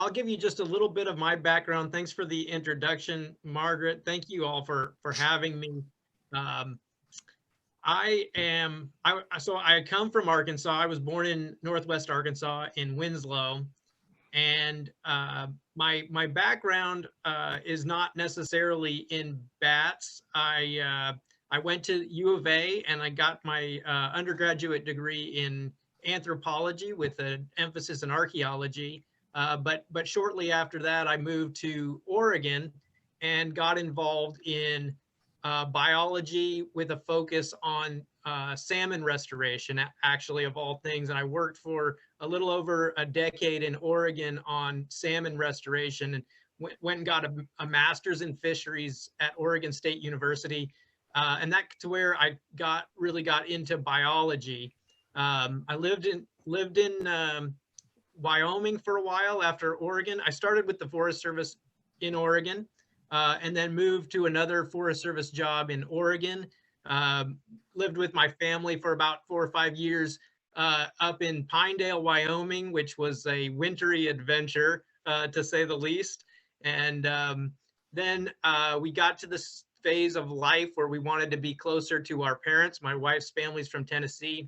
I'll give you just a little bit of my background. Thanks for the introduction, Margaret. Thank you all for having me. Um, so I come from Arkansas. I was born in Northwest Arkansas in Winslow, and my background is not necessarily in bats. I went to U of A and I got my undergraduate degree in anthropology with an emphasis in archaeology. But shortly after that, I moved to Oregon and got involved in biology with a focus on salmon restoration, actually, of all things. And I worked for a little over a decade in Oregon on salmon restoration, and went and got a master's in fisheries at Oregon State University. And that to where I really got into biology. I lived in Wyoming for a while after Oregon. I started with the Forest Service in Oregon, and then moved to another Forest Service job in Oregon. Lived with my family for about 4 or 5 years up in Pinedale, Wyoming, which was a wintry adventure, to say the least. And then we got to this phase of life where we wanted to be closer to our parents. My wife's family's from Tennessee.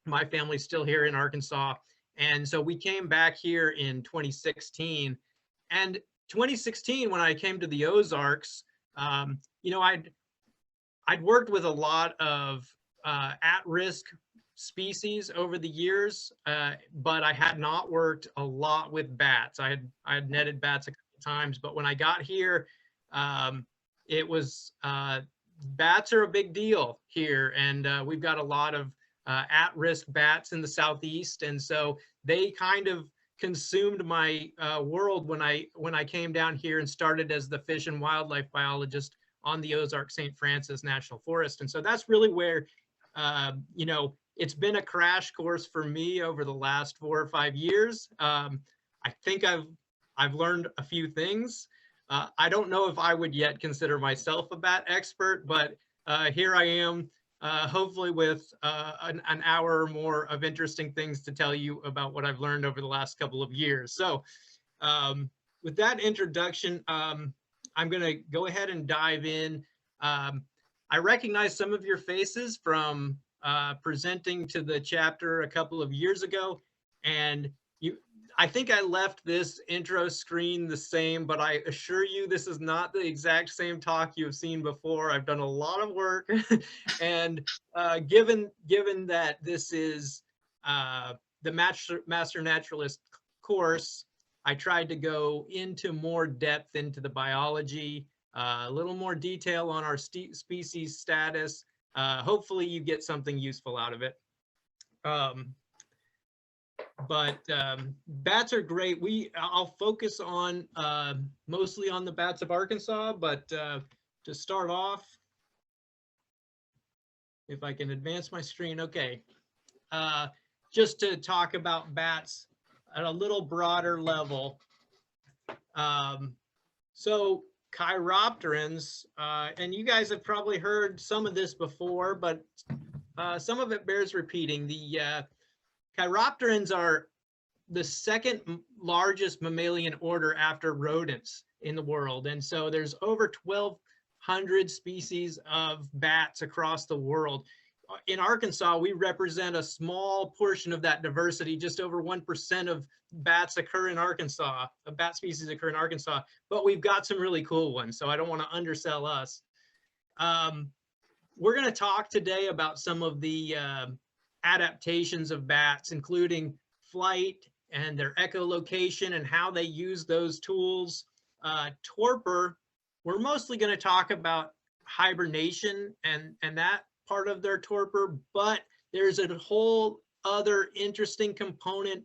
My family's still here in Arkansas. And so we came back here in 2016. And 2016, when I came to the Ozarks, you know, I'd worked with a lot of at-risk species over the years, but I had not worked a lot with bats. I had netted bats a couple times, but when I got here, it was bats are a big deal here, and we've got a lot of at-risk bats in the southeast, and so they kind of consumed my world when I came down here and started as the fish and wildlife biologist on the Ozark St. Francis National Forest. And so that's really where, you know, it's been a crash course for me over the last 4 or 5 years. I think I've learned a few things. I don't know if I would yet consider myself a bat expert, but here I am, hopefully with an hour or more of interesting things to tell you about what I've learned over the last couple of years. So with that introduction, I'm going to go ahead and dive in. I recognize some of your faces from presenting to the chapter a couple of years ago, and I think I left this intro screen the same, but I assure you this is not the exact same talk you have seen before. I've done a lot of work, and given that this is the Master Naturalist course, I tried to go into more depth into the biology, a little more detail on our species status. Hopefully you get something useful out of it. But bats are great. I'll focus on mostly on the bats of Arkansas, but to start off, if I can advance my screen, okay. Just to talk about bats at a little broader level. So chiropterans, and you guys have probably heard some of this before, but some of it bears repeating. The chiropterans are the second largest mammalian order after rodents in the world. And so there's over 1,200 species of bats across the world. In Arkansas, we represent a small portion of that diversity. Just over 1% of bats occur in Arkansas, bat species occur in Arkansas, but we've got some really cool ones, so I don't want to undersell us. We're going to talk today about some of the adaptations of bats, including flight and their echolocation and how they use those tools. Torpor, we're mostly going to talk about hibernation and that part of their torpor, but there's a whole other interesting component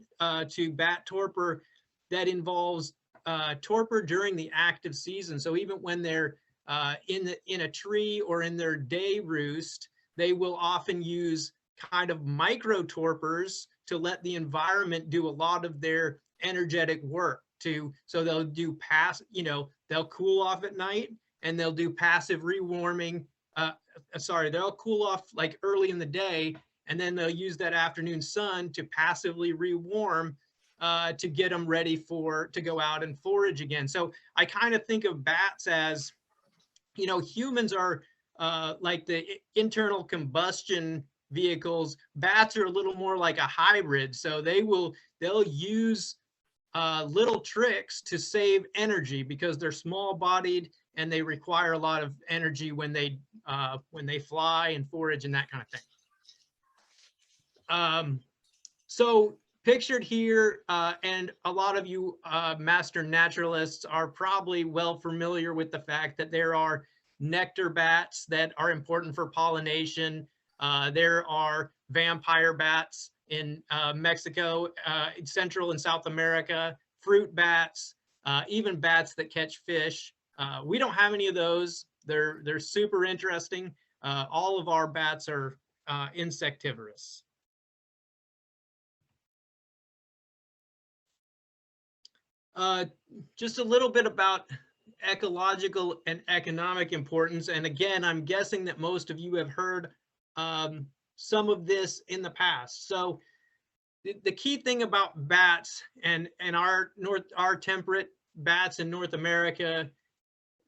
to bat torpor that involves torpor during the active season. So even when they're in a tree or in their day roost, they will often use kind of micro torpors to let the environment do a lot of their energetic work. So they'll do they'll cool off at night and they'll do passive rewarming. They'll cool off like early in the day, and then they'll use that afternoon sun to passively rewarm to get them ready to go out and forage again. So I kind of think of bats as, you know, humans are like the internal combustion vehicles. Bats are a little more like a hybrid. So they'll use little tricks to save energy because they're small bodied and they require a lot of energy when they fly and forage and that kind of thing. So pictured here, and a lot of you master naturalists are probably well familiar with the fact that there are nectar bats that are important for pollination. There are vampire bats in Mexico, Central and South America, fruit bats, even bats that catch fish. We don't have any of those. They're super interesting. All of our bats are insectivorous. Just a little bit about ecological and economic importance. And again, I'm guessing that most of you have heard some of this in the past. So the key thing about bats and our temperate bats in North America,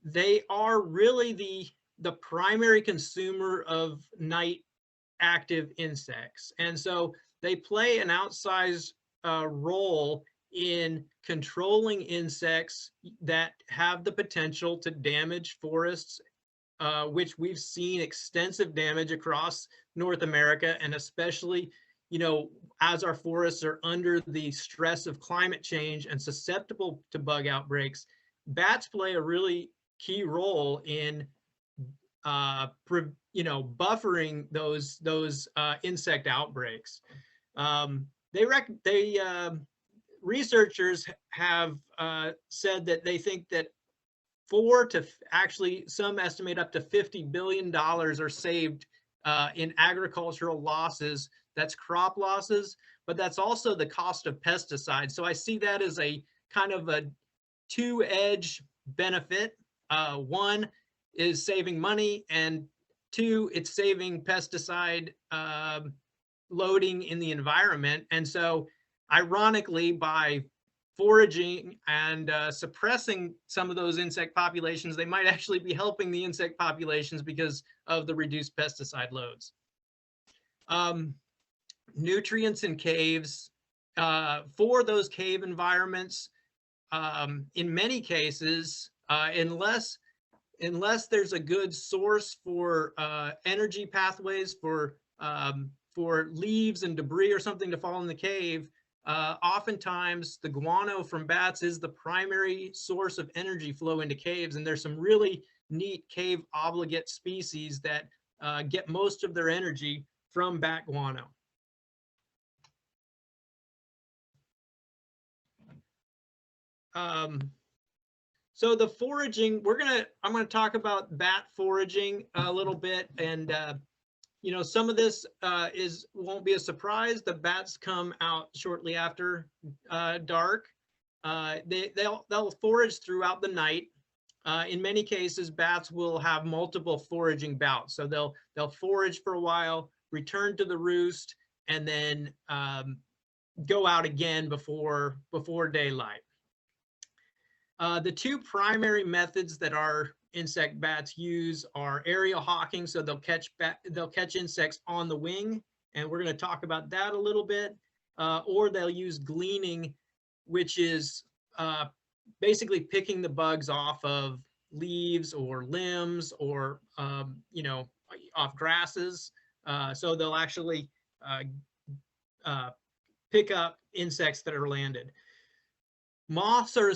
they are really the primary consumer of night active insects. And so they play an outsized role in controlling insects that have the potential to damage forests, which we've seen extensive damage across North America, and especially, you know, as our forests are under the stress of climate change and susceptible to bug outbreaks, bats play a really key role in buffering those insect outbreaks. Researchers have said that they think that some estimate up to $50 billion are saved in agricultural losses. That's crop losses, but that's also the cost of pesticides. So I see that as a kind of a two-edge benefit. One is saving money, and two, it's saving pesticide loading in the environment. And so ironically, by foraging and suppressing some of those insect populations, they might actually be helping the insect populations because of the reduced pesticide loads. Nutrients in caves. For those cave environments, in many cases, unless there's a good source for energy pathways for leaves and debris or something to fall in the cave, oftentimes the guano from bats is the primary source of energy flow into caves. And there's some really neat cave obligate species that get most of their energy from bat guano. So the foraging, I'm gonna talk about bat foraging a little bit, and you know, some of this won't be a surprise. The bats come out shortly after dark. They'll forage throughout the night. In many cases, bats will have multiple foraging bouts. So they'll forage for a while, return to the roost, and then go out again before daylight. The two primary methods that our insect bats use are aerial hawking, so they'll catch insects on the wing, and we're going to talk about that a little bit, or they'll use gleaning, which is basically picking the bugs off of leaves or limbs or you know, off grasses. So they'll actually pick up insects that are landed. Moths are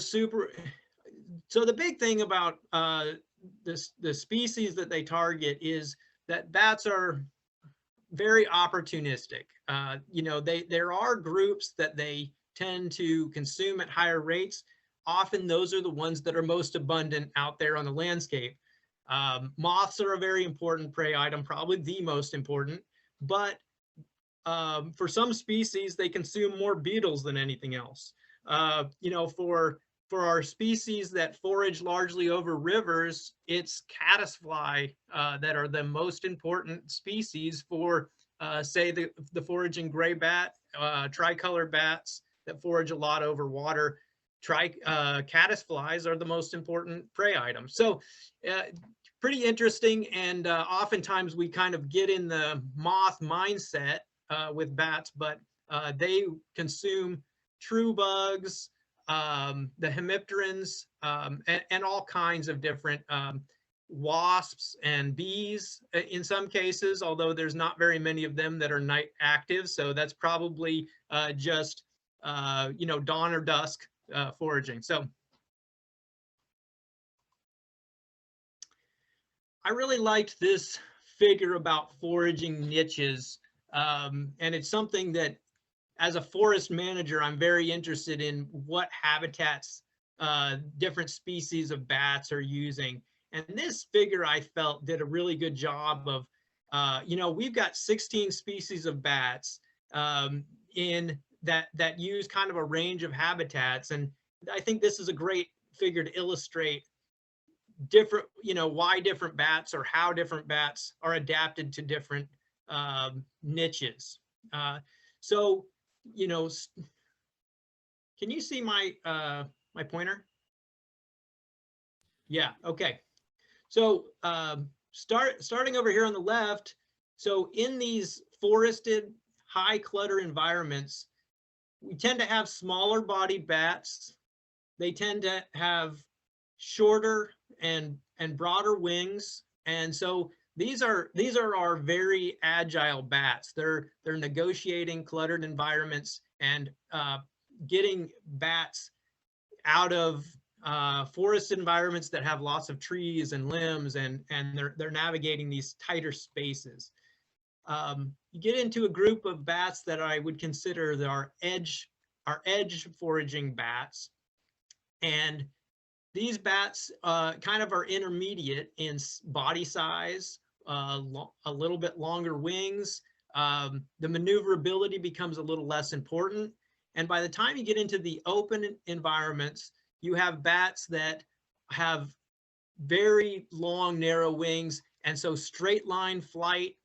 so the big thing about the species that they target is that bats are very opportunistic. You know, there are groups that they tend to consume at higher rates. Often those are the ones that are most abundant out there on the landscape. Moths are a very important prey item, probably the most important, but for some species, they consume more beetles than anything else. You know, for our species that forage largely over rivers, it's caddisfly that are the most important species for, say, the foraging gray bat, tricolor bats, that forage a lot over water. Caddisflies are the most important prey items. So pretty interesting. And oftentimes we kind of get in the moth mindset with bats, but they consume true bugs, the hemipterans, and all kinds of different wasps and bees in some cases, although there's not very many of them that are night active. So that's probably just, dawn or dusk foraging. So I really liked this figure about foraging niches. And it's something that as a forest manager, I'm very interested in what habitats different species of bats are using. And this figure, I felt, did a really good job of, we've got 16 species of bats in that use kind of a range of habitats. And I think this is a great figure to illustrate different, why different bats or how different bats are adapted to different niches. So, can you see my my pointer? Yeah, okay. So starting over here on the left, so in these forested, high clutter environments, we tend to have smaller bodied bats. They tend to have shorter and broader wings. And so these are our very agile bats. They're negotiating cluttered environments and getting bats out of forest environments that have lots of trees and limbs, and they're navigating these tighter spaces. You get into a group of bats that I would consider our edge foraging bats, and these bats kind of are intermediate in body size, a little bit longer wings. The maneuverability becomes a little less important. And by the time you get into the open environments, you have bats that have very long, narrow wings. And so straight line flight,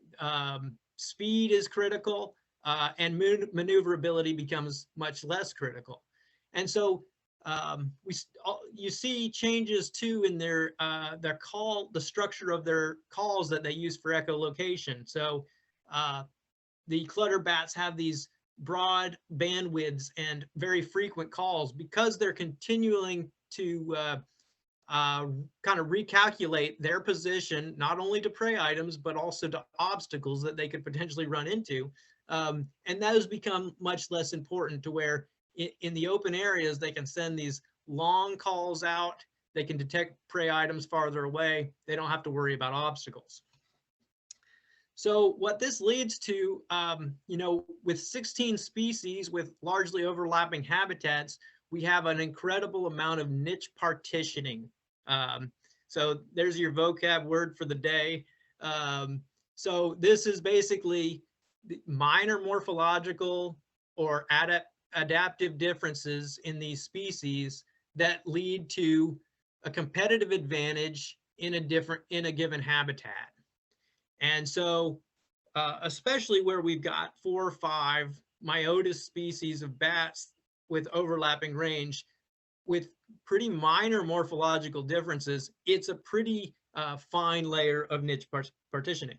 speed is critical, and maneuverability becomes much less critical. And so you see changes too in their call, the structure of their calls that they use for echolocation. So the clutter bats have these broad bandwidths and very frequent calls because they're continuing to kind of recalculate their position, not only to prey items, but also to obstacles that they could potentially run into. And those become much less important, to where in the open areas, they can send these long calls out. They can detect prey items farther away. They don't have to worry about obstacles. So what this leads to, with 16 species with largely overlapping habitats, we have an incredible amount of niche partitioning. So there's your vocab word for the day. So this is basically minor morphological or adaptive differences in these species that lead to a competitive advantage in a given habitat. And so especially where we've got 4 or 5 myotis species of bats with overlapping range with pretty minor morphological differences, it's a pretty fine layer of niche partitioning.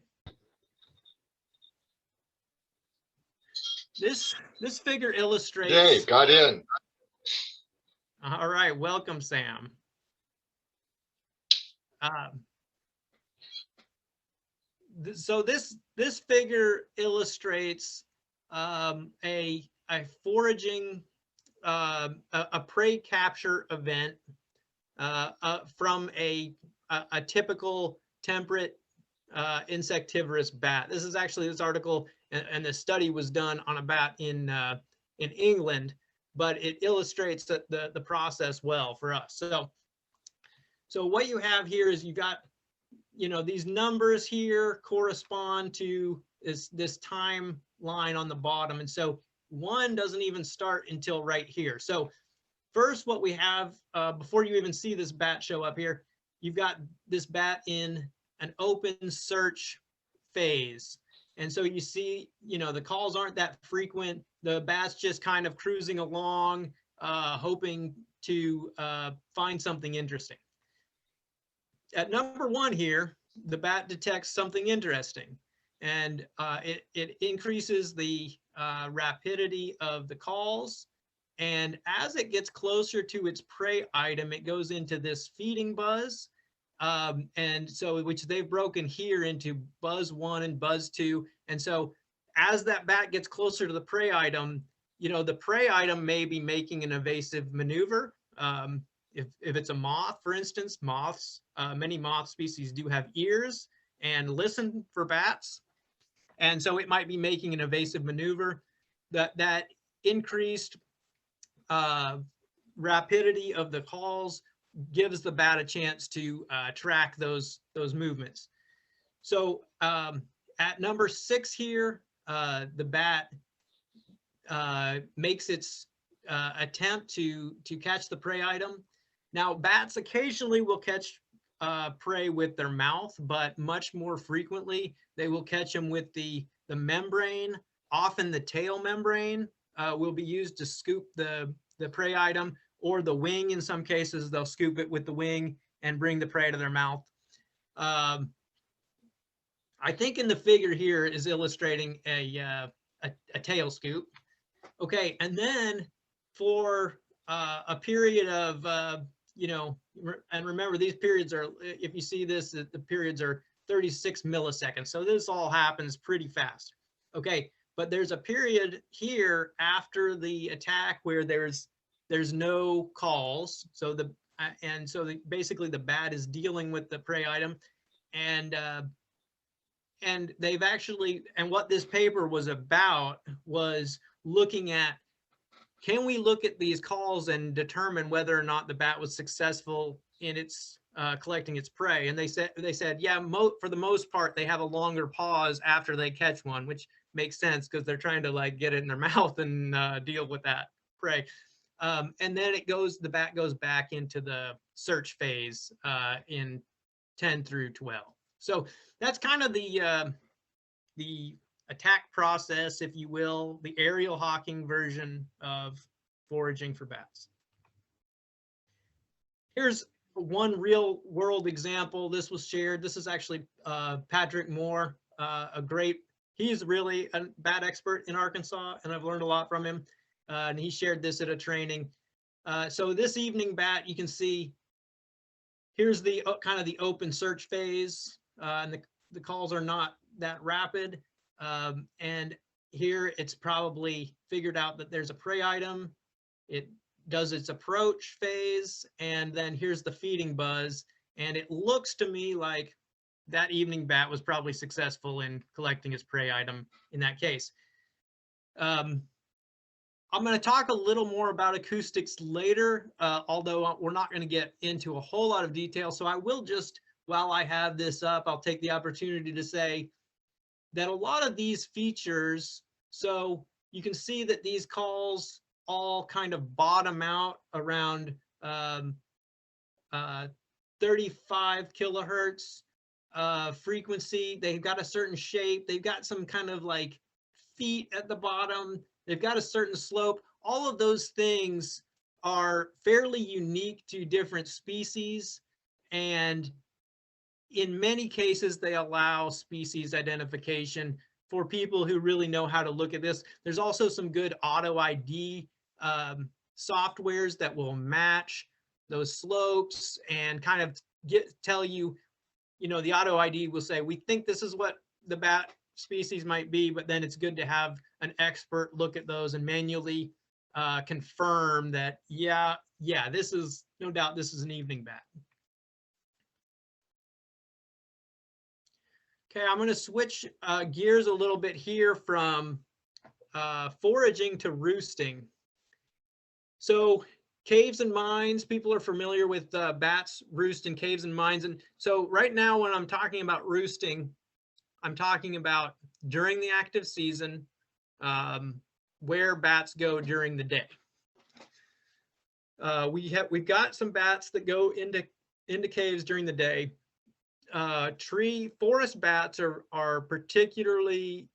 This figure illustrates. Dave got in. All right, welcome, Sam. So this figure illustrates a foraging, a prey capture event from a typical temperate insectivorous bat. This is actually, this article and the study was done on a bat in England, but it illustrates the process well for us. So what you have here is you got, these numbers here correspond to this timeline on the bottom. And so 1 doesn't even start until right here. So first, what we have, before you even see this bat show up here, you've got this bat in an open search phase. And so you see, the calls aren't that frequent. The bat's just kind of cruising along, hoping to find something interesting. At number 1 here, the bat detects something interesting, and it increases the rapidity of the calls. And as it gets closer to its prey item, it goes into this feeding buzz. And so, which they've broken here into buzz 1 and buzz 2. And so as that bat gets closer to the prey item, the prey item may be making an evasive maneuver. If it's a moth, for instance, many moth species do have ears and listen for bats. And so it might be making an evasive maneuver. That increased rapidity of the calls gives the bat a chance to track those movements. So at number 6 here, the bat makes its attempt to catch the prey item. Now, bats occasionally will catch prey with their mouth, but much more frequently they will catch them with the membrane. Often the tail membrane will be used to scoop the prey item, or the wing. In some cases, they'll scoop it with the wing and bring the prey to their mouth. I think in the figure here is illustrating a tail scoop. Okay, and then for a period of, and remember these periods are, if you see this, the periods are 36 milliseconds. So this all happens pretty fast. Okay, but there's a period here after the attack where there's no calls. So basically the bat is dealing with the prey item, and they've actually, and what this paper was about was looking at, can we look at these calls and determine whether or not the bat was successful in its collecting its prey? And they said, yeah, for the most part, they have a longer pause after they catch one, which makes sense because they're trying to like get it in their mouth and deal with that prey. And then the bat goes back into the search phase in 10 through 12. So that's kind of the attack process, if you will, the aerial hawking version of foraging for bats. Here's one real world example. This was shared. This is actually Patrick Moore, he's really a bat expert in Arkansas, and I've learned a lot from him. And he shared this at a training. So this evening bat, you can see, here's the kind of the open search phase, and the calls are not that rapid. And here it's probably figured out that there's a prey item. It does its approach phase, and then here's the feeding buzz. And it looks to me like that evening bat was probably successful in collecting its prey item in that case. I'm going to talk a little more about acoustics later, although we're not going to get into a whole lot of detail. So I will just, while I have this up, I'll take the opportunity to say that a lot of these features, so you can see that these calls all kind of bottom out around 35 kilohertz frequency. They've got a certain shape. They've got some kind of like feet at the bottom. They've got a certain slope. All of those things are fairly unique to different species, and in many cases they allow species identification for people who really know how to look at this. There's also some good auto ID softwares that will match those slopes and kind of tell you, the auto ID will say, we think this is what the bat species might be, but then it's good to have an expert look at those and manually confirm that, yeah, this is, no doubt, this is an evening bat. Okay, I'm going to switch gears a little bit here from foraging to roosting. So caves and mines, people are familiar with bats roost in caves and mines. And so right now when I'm talking about roosting, I'm talking about during the active season, where bats go during the day. We've got some bats that go into caves during the day. forest bats are particularly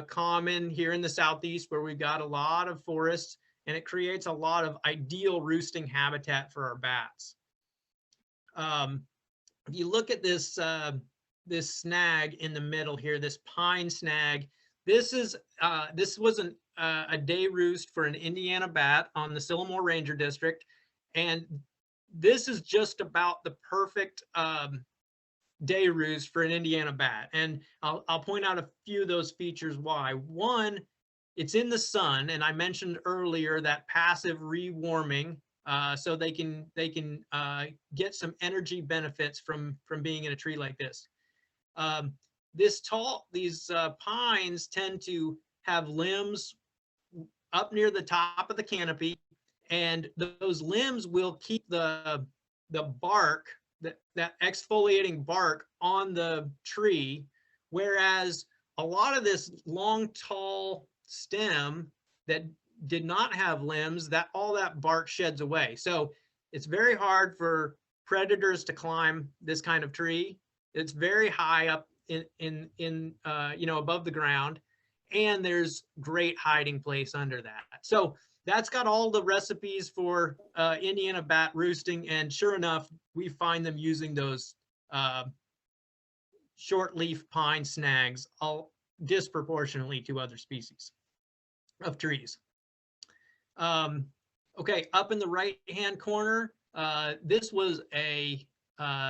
common here in the Southeast, where we've got a lot of forests, and it creates a lot of ideal roosting habitat for our bats. If you look at this this snag in the middle here, this pine snag, this was a day roost for an Indiana bat on the Sycamore Ranger District, and this is just about the perfect day roost for an Indiana bat. And I'll point out a few of those features why. One, it's in the sun, and I mentioned earlier that passive rewarming, so they can get some energy benefits from being in a tree like this. These pines tend to have limbs up near the top of the canopy, and those limbs will keep the bark, that exfoliating bark on the tree, whereas a lot of this long, tall stem that did not have limbs, that all that bark sheds away. So it's very hard for predators to climb this kind of tree. It's very high up in above the ground, and there's great hiding place under that. So that's got all the recipes for Indiana bat roosting, and sure enough, we find them using those short leaf pine snags all disproportionately to other species of trees. Okay, up in the right-hand corner, this was a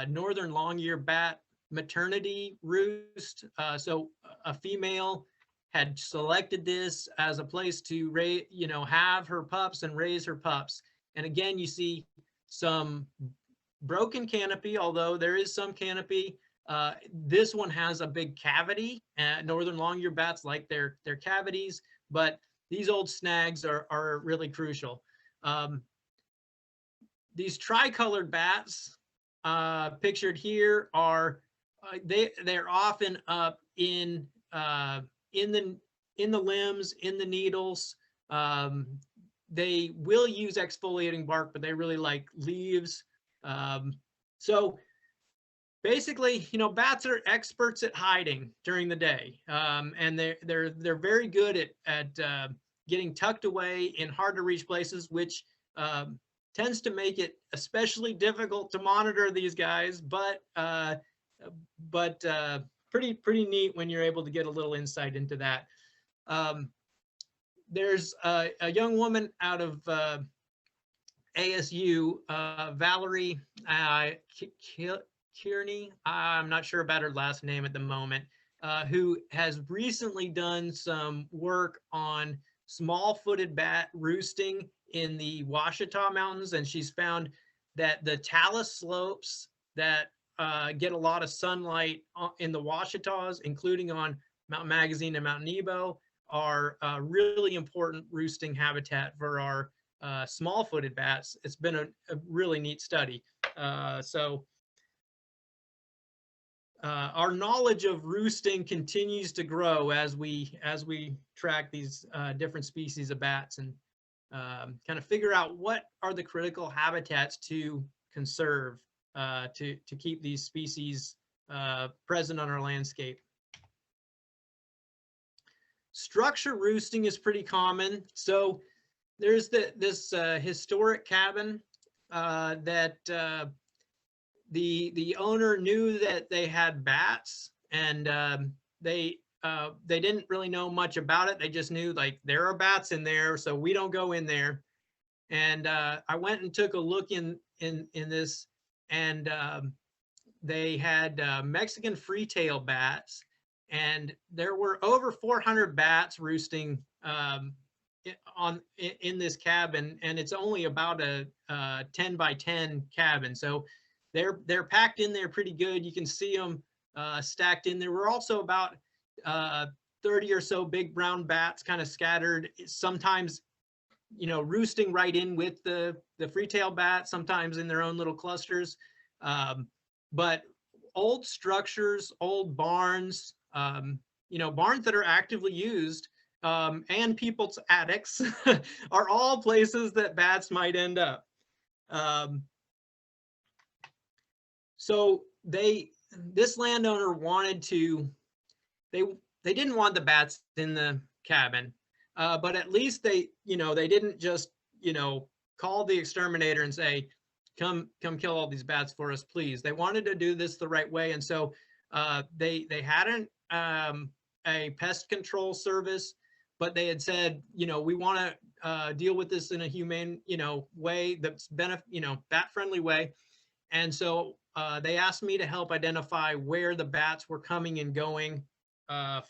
northern long-ear bat maternity roost. So a female had selected this as a place to have her pups and raise her pups. And again, you see some broken canopy, although there is some canopy. This one has a big cavity. Northern long-ear bats like their cavities, but these old snags are really crucial. These tricolored bats pictured here are they're often up in the limbs, in the needles. They will use exfoliating bark, but they really like leaves. So basically, bats are experts at hiding during the day, and they're very good at getting tucked away in hard to reach places, which tends to make it especially difficult to monitor these guys. But pretty neat when you're able to get a little insight into that. There's a young woman out of ASU, Valerie Kearney, I'm not sure about her last name at the moment, who has recently done some work on small-footed bat roosting in the Ouachita Mountains, and she's found that the talus slopes that get a lot of sunlight in the Ouachitas, including on Mount Magazine and Mount Nebo, are really important roosting habitat for our small-footed bats. It's been a really neat study. Our knowledge of roosting continues to grow as we track these different species of bats and kind of figure out what are the critical habitats to conserve to keep these species present on our landscape. Structure roosting is pretty common. So there's this historic cabin that the owner knew that they had bats, and they didn't really know much about it. They just knew, like, there are bats in there, so we don't go in there. And I went and took a look in this, and they had Mexican free-tail bats, and there were over 400 bats roosting in this cabin, and it's only about a 10 by 10 cabin. So they're packed in there pretty good. You can see them stacked in there. We're also about 30 or so big brown bats kind of scattered, sometimes roosting right in with the free-tail bat, sometimes in their own little clusters. But old structures, old barns, barns that are actively used, and people's attics are all places that bats might end up. So this landowner wanted to, they didn't want the bats in the cabin, but at least they, they didn't just, call the exterminator and say, come kill all these bats for us, please. They wanted to do this the right way. And so they had a pest control service, but they had said, we want to deal with this in a humane, way that's bat friendly way. And so they asked me to help identify where the bats were coming and going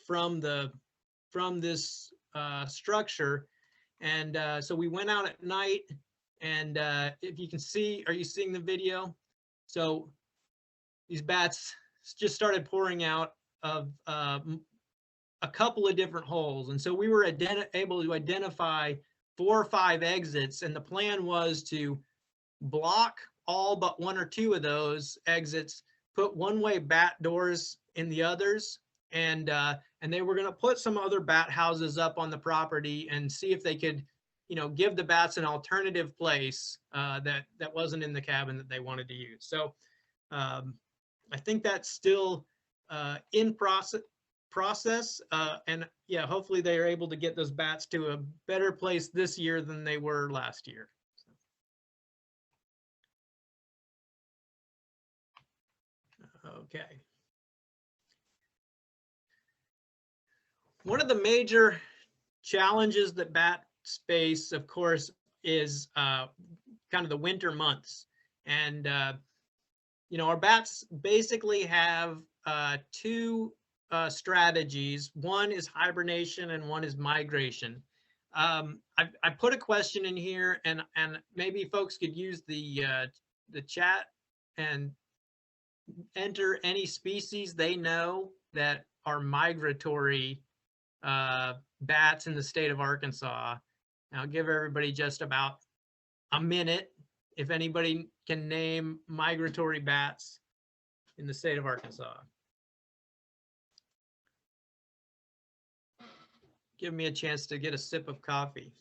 from this structure. And so we went out at night, and if you can see, are you seeing the video? So these bats just started pouring out of a couple of different holes. And so we were able to identify 4 or 5 exits, and the plan was to block all but 1 or 2 of those exits, put one-way bat doors in the others, and they were going to put some other bat houses up on the property and see if they could, give the bats an alternative place that wasn't in the cabin that they wanted to use. So I think that's still in process, and yeah, hopefully they are able to get those bats to a better place this year than they were last year. Okay. One of the major challenges that bats face, of course, is kind of the winter months. And, our bats basically have 2 strategies. One is hibernation and one is migration. I put a question in here, and maybe folks could use the chat and enter any species they know that are migratory bats in the state of Arkansas. And I'll give everybody just about a minute if anybody can name migratory bats in the state of Arkansas. Give me a chance to get a sip of coffee.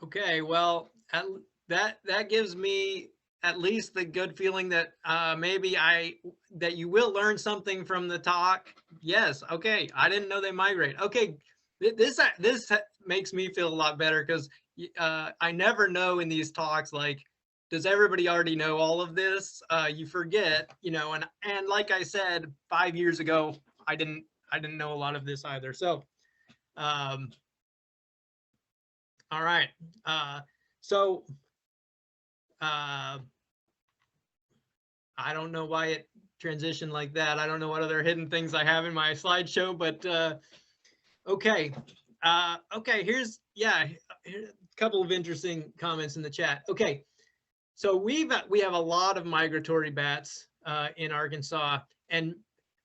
Okay, well, that gives me at least the good feeling that maybe that you will learn something from the talk. Yes, okay, I didn't know they migrate. Okay, this makes me feel a lot better, because I never know in these talks, like, does everybody already know all of this? You forget, and like I said 5 years ago, I didn't know a lot of this either. So all right. So I don't know why it transitioned like that. I don't know what other hidden things I have in my slideshow, but okay. Okay, here's a couple of interesting comments in the chat. Okay, so we have a lot of migratory bats in Arkansas, and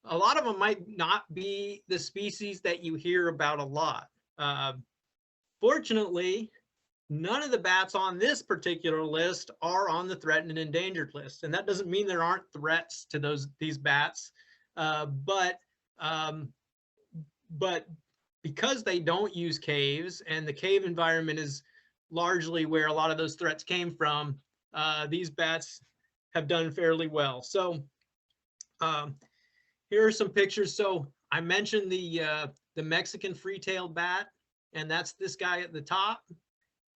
a lot of them might not be the species that you hear about a lot. Fortunately, none of the bats on this particular list are on the threatened and endangered list, and that doesn't mean there aren't threats to these bats, but because they don't use caves, and the cave environment is largely where a lot of those threats came from, these bats have done fairly well. So here are some pictures. So I mentioned the Mexican free-tailed bat, and that's this guy at the top,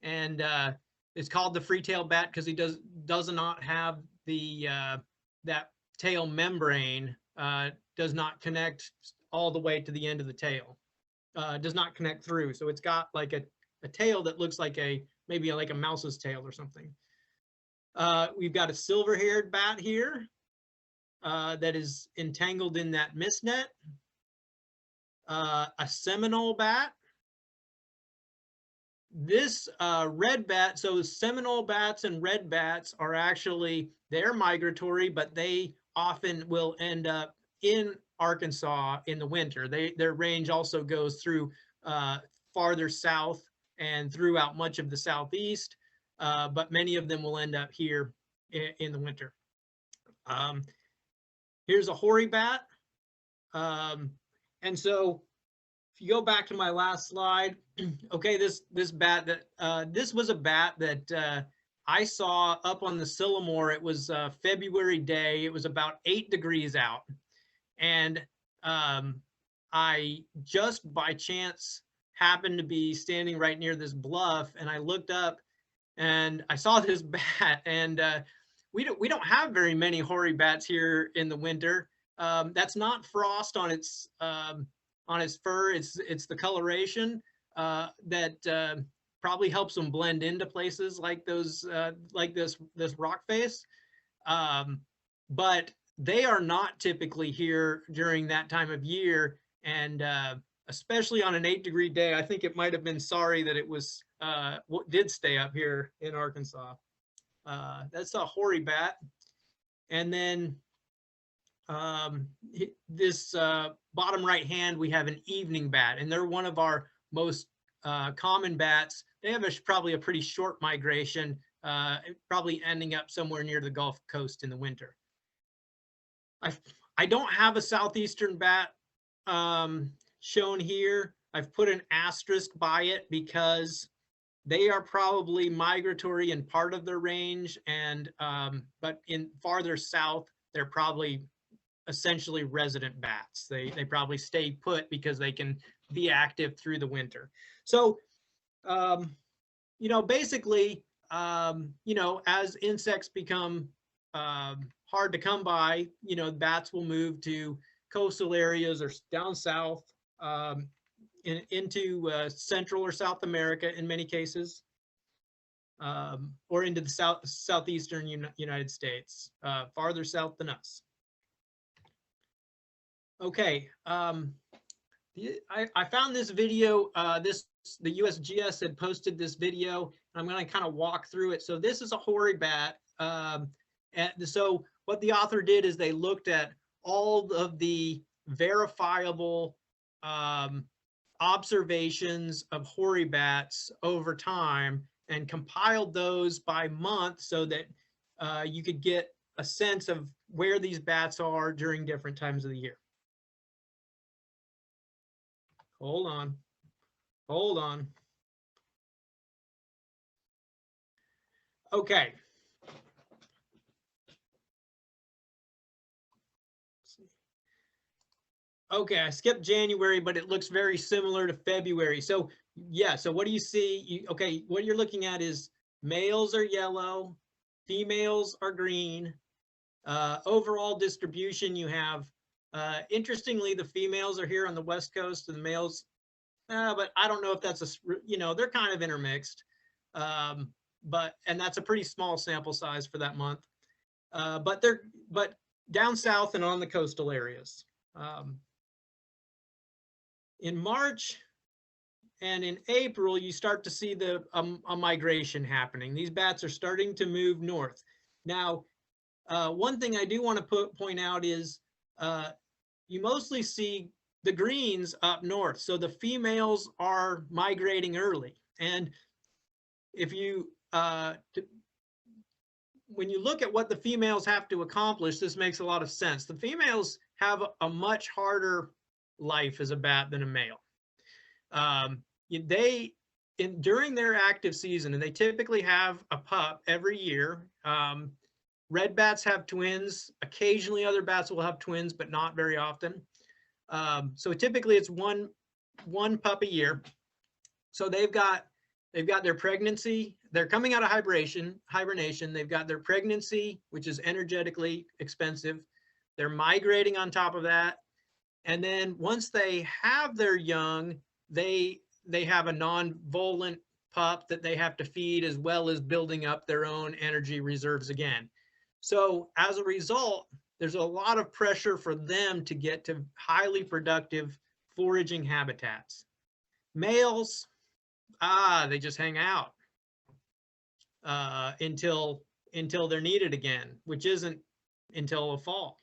and it's called the free-tailed bat because he does not have the that tail membrane, does not connect all the way to the end of the tail, does not connect through, so it's got like a tail that looks like maybe like a mouse's tail or something. We've got a silver-haired bat here that is entangled in that mist net. A Seminole bat. This red bat, so Seminole bats and red bats are actually, they're migratory, but they often will end up in Arkansas in the winter. Their range also goes through farther south and throughout much of the southeast, but many of them will end up here in the winter. Here's a hoary bat. And so if you go back to my last slide, okay, this bat that this was a bat that I saw up on the Sycamore. It was February day. It was about 8 degrees out, and I just by chance happened to be standing right near this bluff, and I looked up and I saw this bat. And we don't have very many hoary bats here in the winter. That's not frost on its fur. It's the coloration that probably helps them blend into places like those, like this rock face. But they are not typically here during that time of year, and especially on an 8-degree day. I think it might have been sorry that it was did stay up here in Arkansas. That's a hoary bat. And then this bottom right hand, we have an evening bat, and they're one of our most common bats. They have probably a pretty short migration, probably ending up somewhere near the Gulf Coast in the winter. I don't have a southeastern bat shown here. I've put an asterisk by it because they are probably migratory in part of their range, and but in farther south, they're probably essentially resident bats. They probably stay put because they can be active through the winter. So, you know, basically, you know, as insects become hard to come by, you know, bats will move to coastal areas or down south, into Central or South America in many cases, or into the southeastern United States, farther south than us. Okay, I found this video. The USGS had posted this video. I'm going to kind of walk through it. So this is a hoary bat. And so what the author did is they looked at all of the verifiable observations of hoary bats over time and compiled those by month so that you could get a sense of where these bats are during different times of the year. Hold on. Hold on. Okay. Okay, I skipped January, but it looks very similar to February. So yeah, so what do you see? Okay, what you're looking at is males are yellow, females are green. Overall distribution, you have, interestingly, the females are here on the West Coast and the males, but I don't know if that's you know, they're kind of intermixed. And that's a pretty small sample size for that month. But down south and on the coastal areas. In March and in April, you start to see a migration happening. These bats are starting to move north. Now, one thing I do want to point out is you mostly see the greens up north. So the females are migrating early. And if you, when you look at what the females have to accomplish, this makes a lot of sense. The females have a much harder life as a bat than a male. During their active season, and they typically have a pup every year. Red bats have twins. Occasionally other bats will have twins, but not very often. So typically it's one pup a year. So they've got their pregnancy. They're coming out of hibernation. They've got their pregnancy, which is energetically expensive. They're migrating on top of that. And then once they have their young, they have a non-volant pup that they have to feed, as well as building up their own energy reserves again. So as a result, there's a lot of pressure for them to get to highly productive foraging habitats. Males, they just hang out until they're needed again, which isn't until the fall.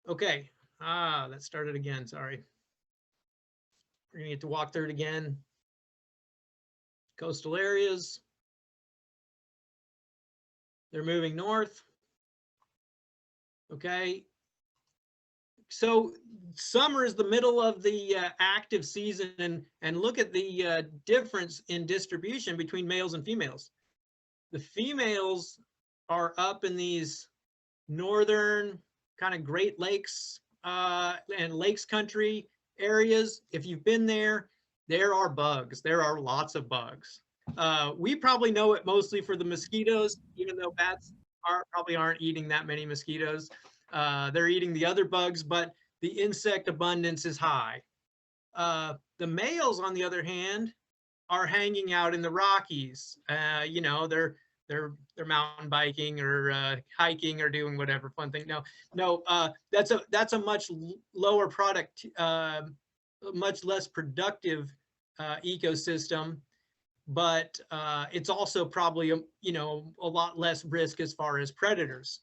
Okay, That started again, sorry. We're gonna get to walk through it again. Coastal areas. They're moving north. Okay. So summer is the middle of the active season, and look at the difference in distribution between males and females. The females are up in these northern kind of Great Lakes and lakes country areas. If you've been there, there are bugs. There are lots of bugs. We probably know it mostly for the mosquitoes, even though bats probably aren't eating that many mosquitoes. They're eating the other bugs, but the insect abundance is high. The males, on the other hand, are hanging out in the Rockies. You know, they're mountain biking or hiking or doing whatever fun thing. No, that's a much lower product, much less productive ecosystem, but it's also probably a lot less risk as far as predators.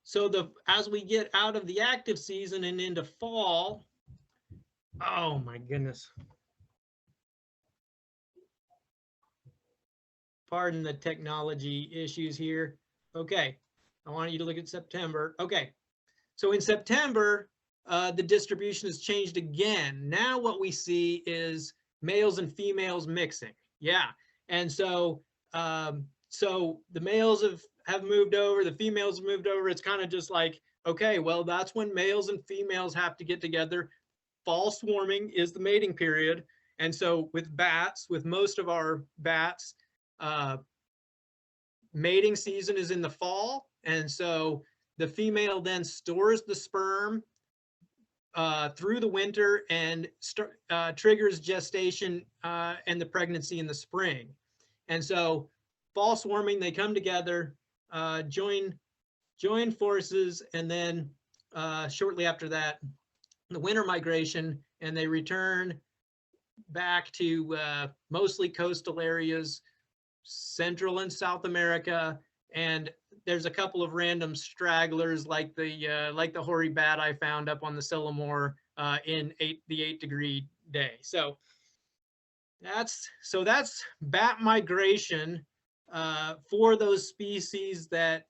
So as we get out of the active season and into fall, oh my goodness. Pardon the technology issues here. Okay, I want you to look at September. Okay, so in September, the distribution has changed again. Now what we see is males and females mixing. Yeah, and so so the males have moved over, the females have moved over. It's kind of just like, okay, well, that's when males and females have to get together. Fall swarming is the mating period. And so with bats, with most of our bats, mating season is in the fall. And so the female then stores the sperm through the winter and triggers gestation and the pregnancy in the spring. And so fall swarming, they come together, join forces, and then shortly after that, the winter migration, and they return back to mostly coastal areas, Central and South America, and there's a couple of random stragglers like the hoary bat I found up on the Sylamore in the 8-degree day. So that's bat migration for those species that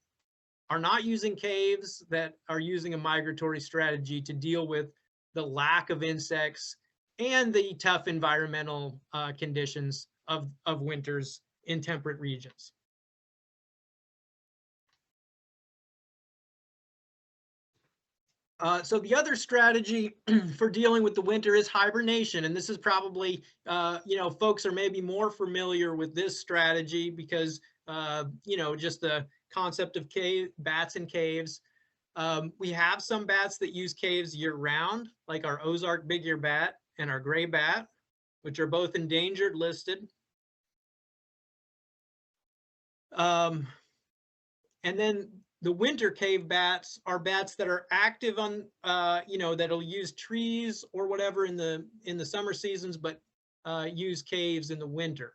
are not using caves, that are using a migratory strategy to deal with the lack of insects and the tough environmental conditions of winters in temperate regions. So the other strategy for dealing with the winter is hibernation. And this is probably, folks are maybe more familiar with this strategy because, just the concept of bats in caves. We have some bats that use caves year round, like our Ozark big-ear bat and our gray bat, which are both endangered listed. And then the winter cave bats are bats that are active on, that'll use trees or whatever in the summer seasons, but use caves in the winter.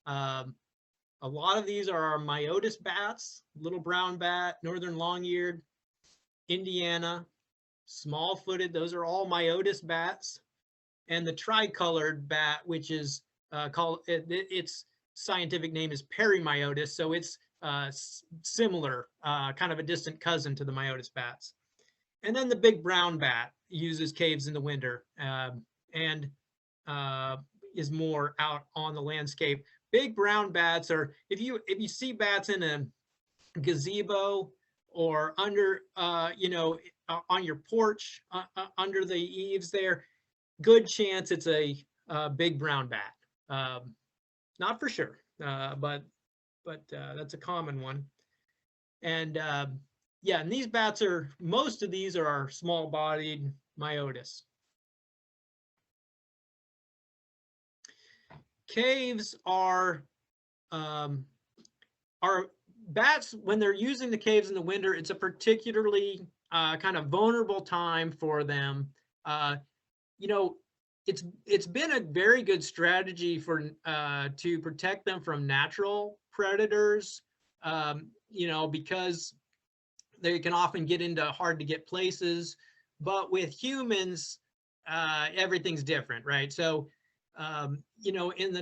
A lot of these are our Myotis bats, little brown bat, northern long-eared, Indiana, small-footed. Those are all Myotis bats. And the tricolored bat, which is its scientific name is Perimyotis, so it's similar, kind of a distant cousin to the Myotis bats. And then the big brown bat uses caves in the winter and is more out on the landscape. Big brown bats are, if you see bats in a gazebo or under, on your porch, under the eaves there, good chance it's a big brown bat. Not for sure, but that's a common one. And and these bats most of these are our small-bodied Myotis. Caves are bats, when they're using the caves in the winter, it's a particularly kind of vulnerable time for them. It's been a very good strategy for to protect them from natural predators, because They can often get into hard to get places, but with humans, everything's different, right? So, you know, in the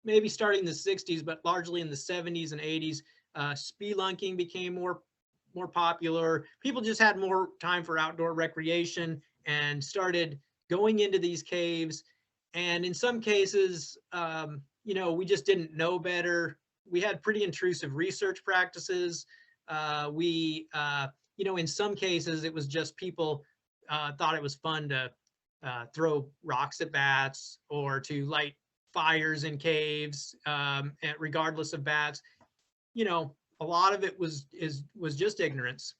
maybe starting in the 60s, but largely in the 70s and 80s, spelunking became more popular. People just had more time for outdoor recreation and started going into these caves. And in some cases, you know, we just didn't know better. We had pretty intrusive research practices. You know, in some cases, it was just people thought it was fun to throw rocks at bats or to light fires in caves, regardless of bats. You know, a lot of it was just ignorance.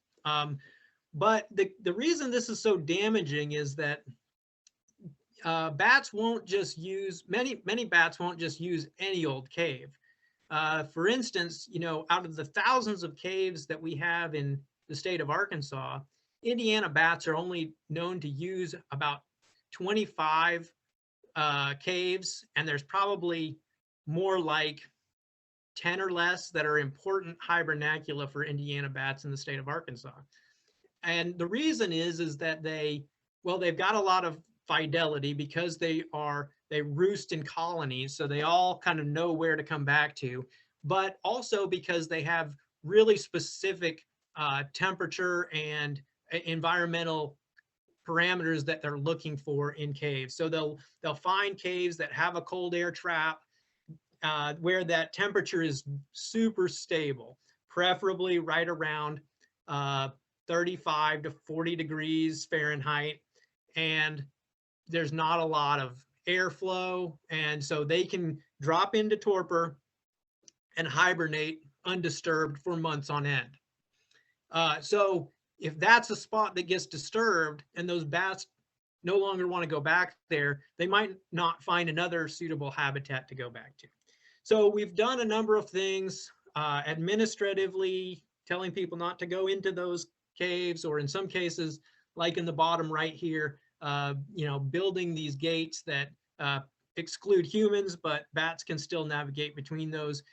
But the reason this is so damaging is that bats won't just use, many bats won't just use any old cave. For instance, you know, out of the thousands of caves that we have in the state of Arkansas, Indiana bats are only known to use about 25 caves, and there's probably more like 10 or less that are important hibernacula for Indiana bats in the state of Arkansas. And the reason is that they've got a lot of fidelity because they roost in colonies, so they all kind of know where to come back to, but also because they have really specific temperature and environmental parameters that they're looking for in caves. So they'll find caves that have a cold air trap, where that temperature is super stable, preferably right around 35 to 40 degrees Fahrenheit, and there's not a lot of airflow, and so they can drop into torpor and hibernate undisturbed for months on end. So if that's a spot that gets disturbed and those bats no longer want to go back there, they might not find another suitable habitat to go back to. So we've done a number of things, administratively telling people not to go into those caves, or in some cases, like in the bottom right here, you know, building these gates that exclude humans, but bats can still navigate between those.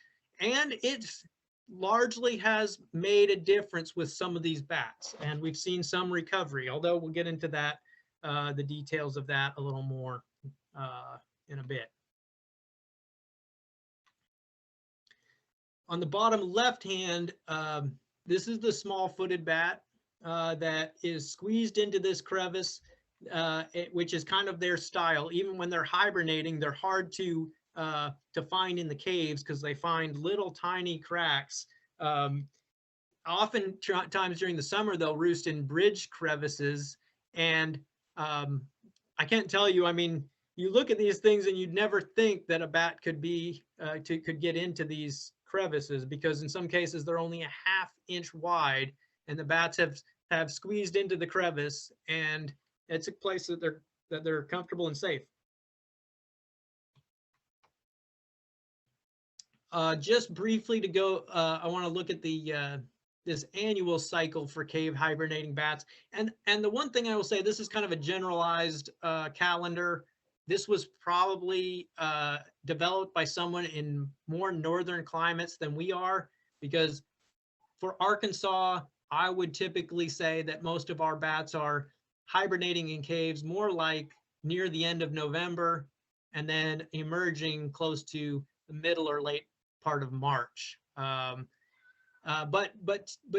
And it's largely has made a difference with some of these bats, and we've seen some recovery, although we'll get into that, the details of that a little more in a bit. On the bottom left hand, this is the small-footed bat that is squeezed into this crevice, which is kind of their style. Even when they're hibernating, they're hard to find in the caves because they find little tiny cracks. Oftentimes during the summer, they'll roost in bridge crevices. And I can't tell you, I mean, you look at these things and you'd never think that a bat could get into these crevices, because in some cases they're only a ½ inch wide, and the bats have squeezed into the crevice, and it's a place that they're comfortable and safe. Just briefly to go, I want to look at the this annual cycle for cave hibernating bats. And the one thing I will say, this is kind of a generalized calendar. This was probably developed by someone in more northern climates than we are, because for Arkansas, I would typically say that most of our bats are hibernating in caves more like near the end of November and then emerging close to the middle or late part of March. But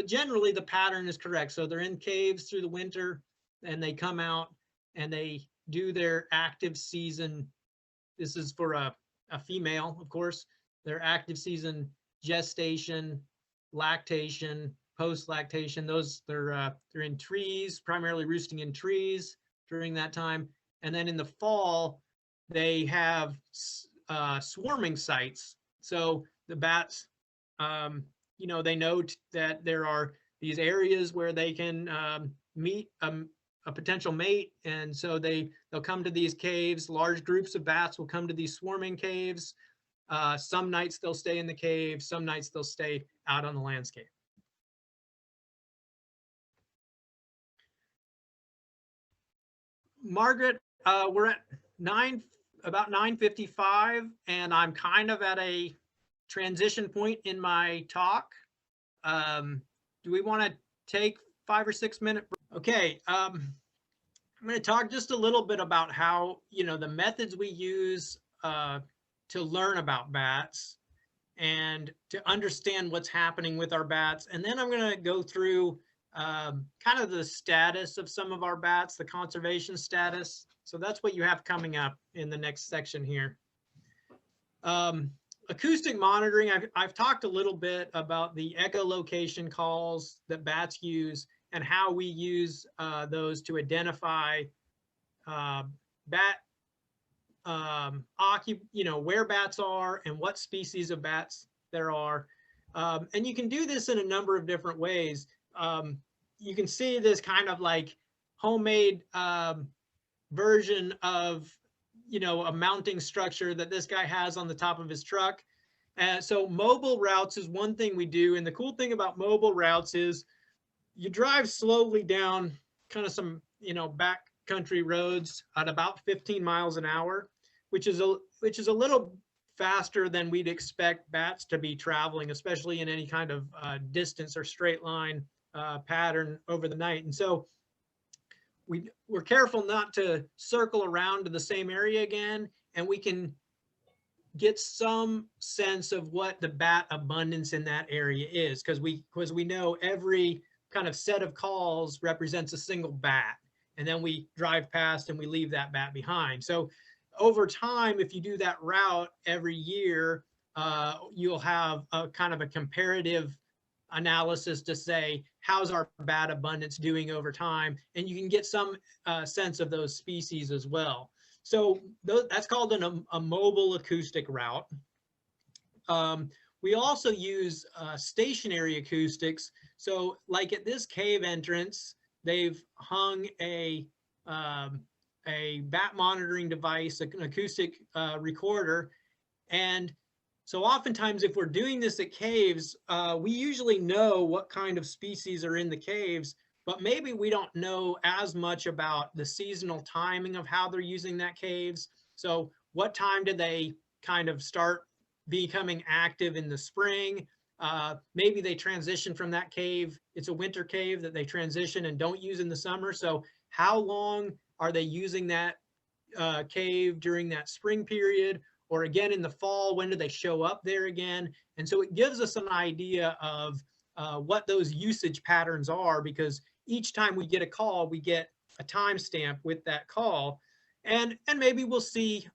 generally the pattern is correct. So they're in caves through the winter, and they come out and they do their active season. This is for a female, of course, their active season gestation, lactation, post-lactation. Those they're in trees, primarily roosting in trees during that time. And then in the fall, they have swarming sites. So the bats, you know, they know that there are these areas where they can meet a potential mate, and so they'll come to these caves. Large groups of bats will come to these swarming caves. Some nights they'll stay in the cave, some nights they'll stay out on the landscape. Margaret, we're at about 9:55, and I'm kind of at a transition point in my talk. Do we want to take 5 or 6 minute? Okay. I'm going to talk just a little bit about how, the methods we use to learn about bats and to understand what's happening with our bats. And then I'm going to go through kind of the status of some of our bats, the conservation status. So that's what you have coming up in the next section here. Acoustic monitoring, I've talked a little bit about the echolocation calls that bats use and how we use those to identify bat where bats are and what species of bats there are. And you can do this in a number of different ways. You can see this kind of like homemade version of, a mounting structure that this guy has on the top of his truck. So mobile routes is one thing we do. And the cool thing about mobile routes is you drive slowly down kind of some, back country roads at about 15 miles an hour, which is a little faster than we'd expect bats to be traveling, especially in any kind of distance or straight line pattern over the night. And so we're careful not to circle around to the same area again, and we can get some sense of what the bat abundance in that area is, because we know every kind of set of calls represents a single bat, and then we drive past and we leave that bat behind. So over time, if you do that route every year, you'll have a kind of a comparative analysis to say, how's our bat abundance doing over time? And you can get some sense of those species as well. So that's called a mobile acoustic route. We also use stationary acoustics. So like at this cave entrance, they've hung a bat monitoring device, an acoustic recorder. And so oftentimes if we're doing this at caves, we usually know what kind of species are in the caves, but maybe we don't know as much about the seasonal timing of how they're using that caves. So what time do they kind of start becoming active in the spring? Maybe they transition from that cave. It's a winter cave that they transition and don't use in the summer. So how long are they using that cave during that spring period? Or again, in the fall, when do they show up there again? And so it gives us an idea of what those usage patterns are, because each time we get a call, we get a timestamp with that call. And maybe we'll see,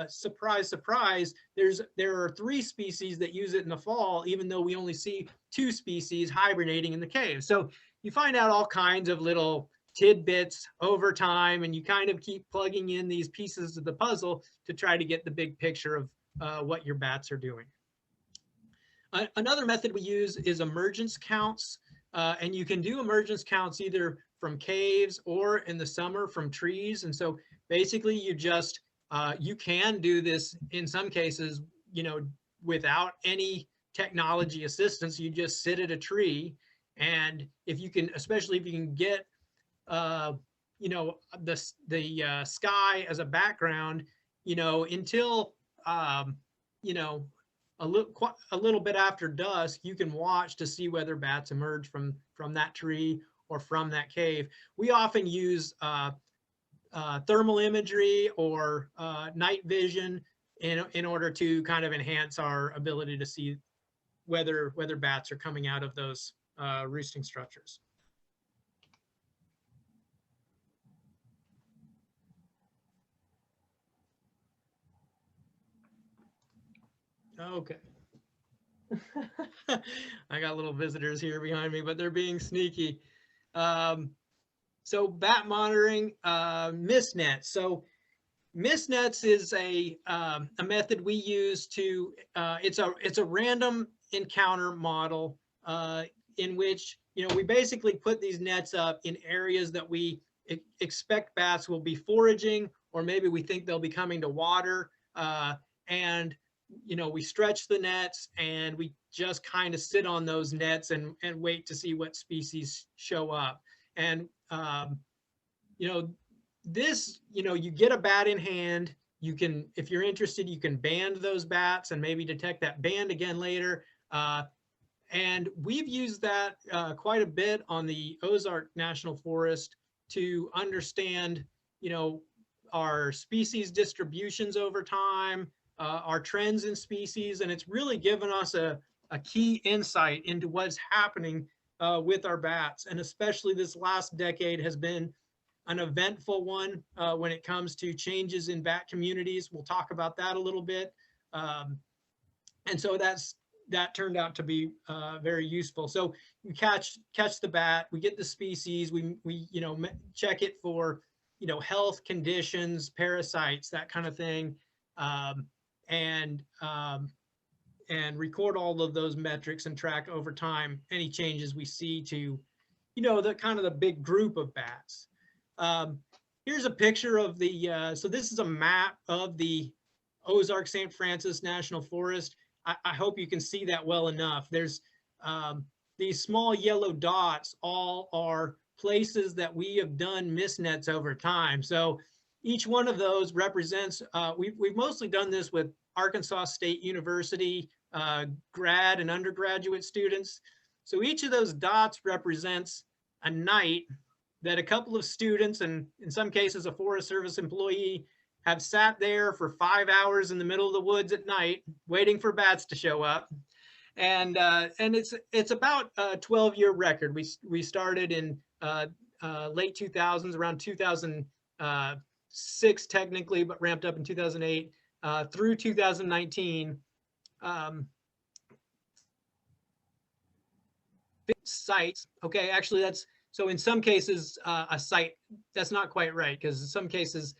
surprise, surprise, there are 3 species that use it in the fall, even though we only see 2 species hibernating in the cave. So you find out all kinds of little tidbits over time, and you kind of keep plugging in these pieces of the puzzle to try to get the big picture of what your bats are doing. Another method we use is emergence counts, and you can do emergence counts either from caves or in the summer from trees. And so basically you just, you can do this in some cases, without any technology assistance. You just sit at a tree, and if you can, especially if you can get the sky as a background, until a little bit after dusk, you can watch to see whether bats emerge from that tree or from that cave. We often use thermal imagery or night vision in order to kind of enhance our ability to see whether bats are coming out of those roosting structures. Okay. I got little visitors here behind me, but they're being sneaky. So bat monitoring, mist nets. So mist nets is a method we use to, it's a random encounter model in which, we basically put these nets up in areas that we expect bats will be foraging, or maybe we think they'll be coming to water. And we stretch the nets and we just kind of sit on those nets and wait to see what species show up. And, this, you get a bat in hand, you can, if you're interested, you can band those bats and maybe detect that band again later. And we've used that quite a bit on the Ozark National Forest to understand, you know, our species distributions over time, our trends in species, and it's really given us a key insight into what's happening with our bats. And especially this last decade has been an eventful one when it comes to changes in bat communities. We'll talk about that a little bit. And so that turned out to be very useful. So we catch the bat, we get the species, we you know, check it for, you know, health conditions, parasites, that kind of thing, and record all of those metrics and track over time any changes we see to, you know, the kind of the big group of bats. Here's a picture of the, so this is a map of the Ozark St. Francis National Forest. I hope you can see that well enough. There's these small yellow dots all are places that we have done mist nets over time. So each one of those represents, we've mostly done this with Arkansas State University grad and undergraduate students. So each of those dots represents a night that a couple of students, and in some cases a Forest Service employee, have sat there for 5 hours in the middle of the woods at night waiting for bats to show up. And it's about a 12-year record. We started in late 2000s, around 2006 technically, but ramped up in 2008 through 2019. Sites. Okay, actually that's, so in some cases a site, that's not quite right, because in some cases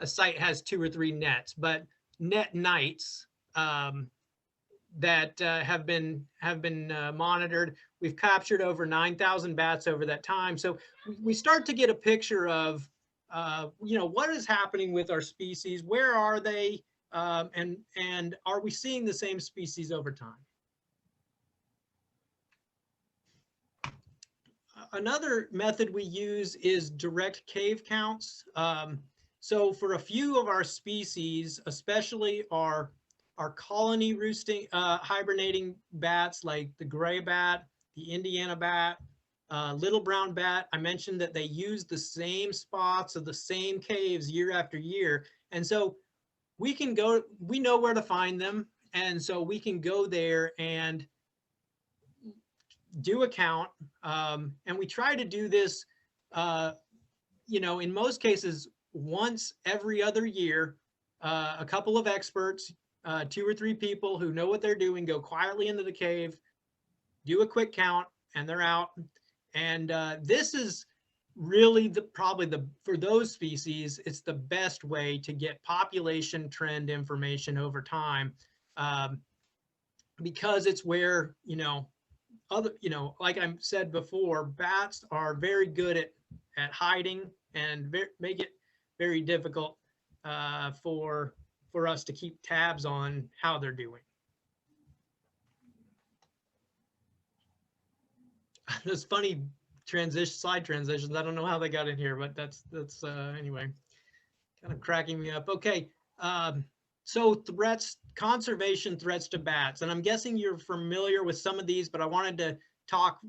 a site has 2 or 3 nets, but net nights that have been monitored. We've captured over 9,000 bats over that time. So we start to get a picture of, you know, what is happening with our species, where are they, and are we seeing the same species over time? Another method we use is direct cave counts. So for a few of our species, especially our colony roosting, hibernating bats like the gray bat, the Indiana bat, little brown bat, I mentioned that they use the same spots of the same caves year after year. And so we can go, we know where to find them. And so we can go there and do a count. And we try to do this, you know, in most cases, once every other year. A couple of experts, 2 or 3 people who know what they're doing, go quietly into the cave, do a quick count, and they're out. And this is really probably for those species, it's the best way to get population trend information over time, because it's where, you know, like I said before, bats are very good at hiding, and make it very difficult for us to keep tabs on how they're doing. Those funny slide transitions. I don't know how they got in here, but that's anyway, kind of cracking me up. Okay, so conservation threats to bats, and I'm guessing you're familiar with some of these, but I wanted to talk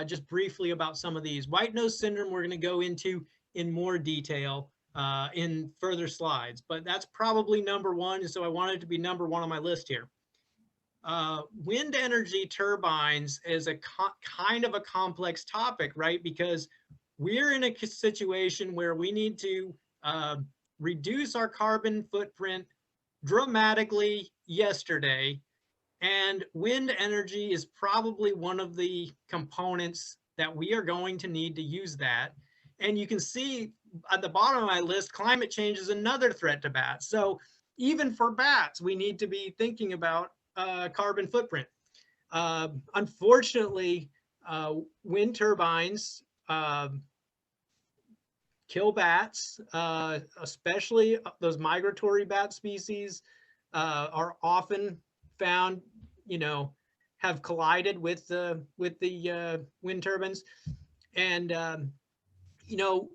just briefly about some of these. White nose syndrome we're going to go into in more detail in further slides, but that's probably number 1, and so I wanted it to be number 1 on my list here. Wind energy turbines is a kind of a complex topic, right? Because we're in a situation where we need to reduce our carbon footprint dramatically yesterday, and wind energy is probably one of the components that we are going to need to use that. And you can see at the bottom of my list, climate change is another threat to bats. So even for bats, we need to be thinking about carbon footprint. Unfortunately, wind turbines kill bats, especially those migratory bat species are often found, you know, have collided with the wind turbines. And you know,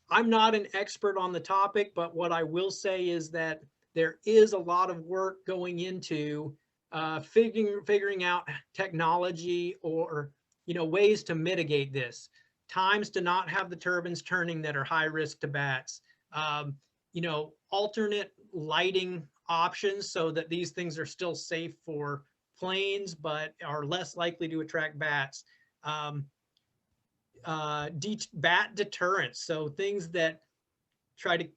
I'm not an expert on the topic, but what I will say is that there is a lot of work going into figuring out technology or, ways to mitigate this. Times to not have the turbines turning that are high risk to bats. Alternate lighting options so that these things are still safe for planes, but are less likely to attract bats. Bat deterrence, so things that try to,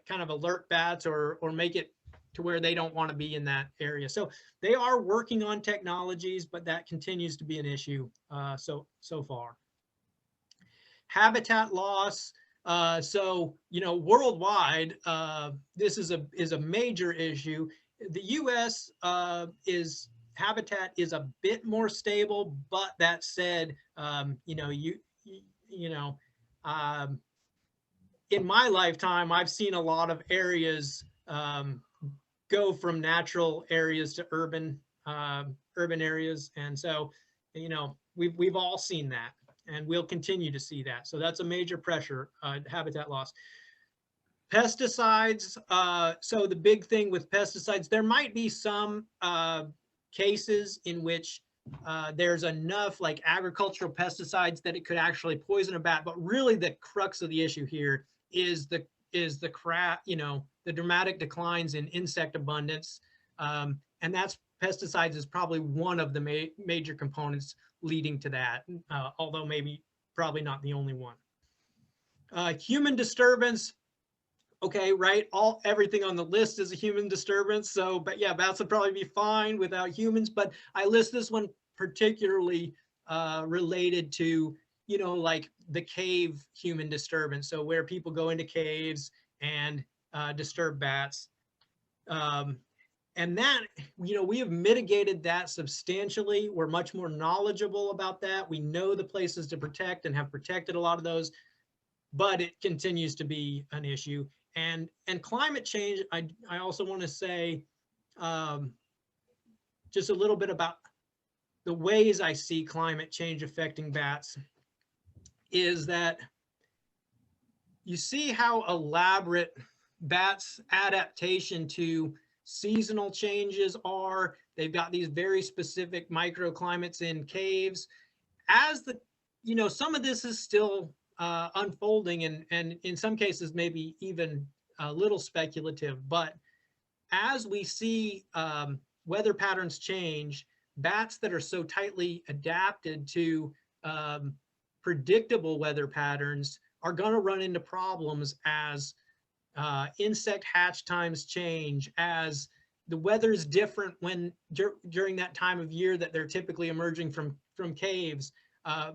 kind of alert bats or make it to where they don't want to be in that area. So they are working on technologies, but that continues to be an issue so far. Habitat loss. Worldwide, this is a major issue. The U.S. Habitat is a bit more stable, but that said, in my lifetime, I've seen a lot of areas go from natural areas to urban areas, and so we've all seen that, and we'll continue to see that. So that's a major pressure, habitat loss. Pesticides. So the big thing with pesticides, there might be some cases in which there's enough like agricultural pesticides that it could actually poison a bat, but really the crux of the issue here is the dramatic declines in insect abundance, and that's pesticides is probably one of the major components leading to that, although probably not the only one. Human disturbance. Okay, right. Everything on the list is a human disturbance. So, but yeah, bats would probably be fine without humans. But I list this one particularly related to, like the cave human disturbance. So where people go into caves and disturb bats. And that, we have mitigated that substantially. We're much more knowledgeable about that. We know the places to protect and have protected a lot of those, but it continues to be an issue. And climate change, I also want to say just a little bit about the ways I see climate change affecting bats is that you see how elaborate bats' adaptation to seasonal changes are. They've got these very specific microclimates in caves. As some of this is still unfolding, and in some cases maybe even a little speculative, but as we see weather patterns change, bats that are so tightly adapted to predictable weather patterns are going to run into problems as insect hatch times change, as the weather is different during that time of year that they're typically emerging from caves.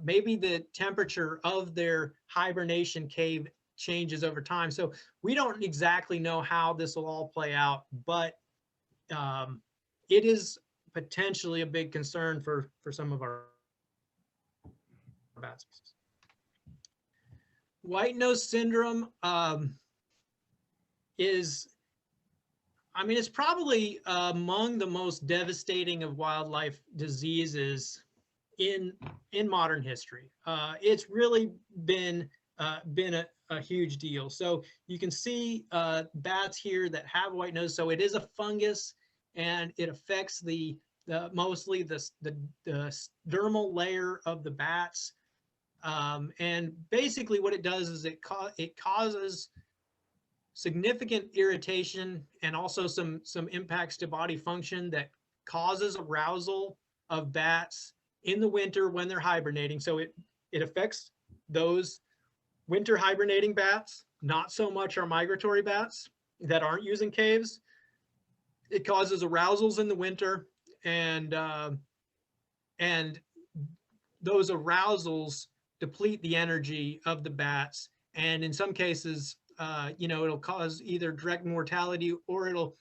Maybe the temperature of their hibernation cave changes over time. So we don't exactly know how this will all play out, but it is potentially a big concern for some of our bat species. White nose syndrome it's probably among the most devastating of wildlife diseases in modern history. It's really been a huge deal. So you can see bats here that have white nose. So it is a fungus, and it affects mostly the dermal layer of the bats. And basically what it does is it causes significant irritation and also some impacts to body function that causes arousal of bats in the winter when they're hibernating. So it affects those winter hibernating bats, not so much our migratory bats that aren't using caves. It causes arousals in the winter, and those arousals deplete the energy of the bats, and in some cases, it'll cause either direct mortality or it'll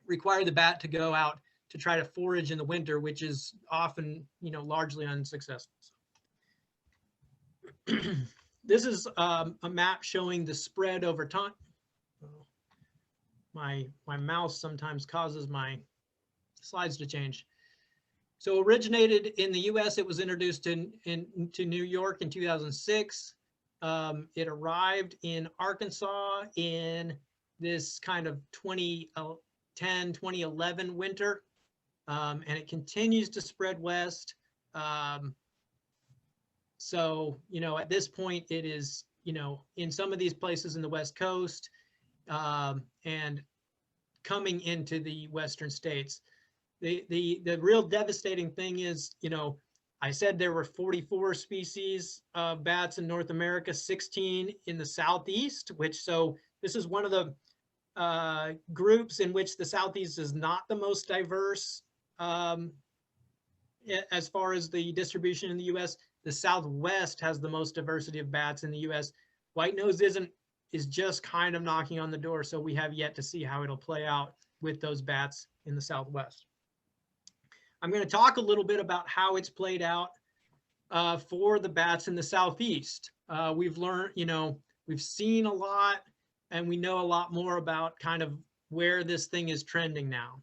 require the bat to go out to try to forage in the winter, which is often, largely unsuccessful. This is a map showing the spread over time. My mouse sometimes causes my slides to change. So originated in the US, it was introduced into New York in 2006. It arrived in Arkansas in this kind of 2010, 2011 winter. and it continues to spread west. So, at this point, it is, in some of these places in the West Coast, and coming into the Western states. The real devastating thing is, I said there were 44 species of bats in North America, 16 in the Southeast, so this is one of the groups in which the Southeast is not the most diverse as far as the distribution in the U.S. The Southwest has the most diversity of bats in the U.S. White-nosed is just kind of knocking on the door, so we have yet to see how it'll play out with those bats in the Southwest. I'm going to talk a little bit about how it's played out for the bats in the Southeast. We've learned, we've seen a lot, and we know a lot more about kind of where this thing is trending now.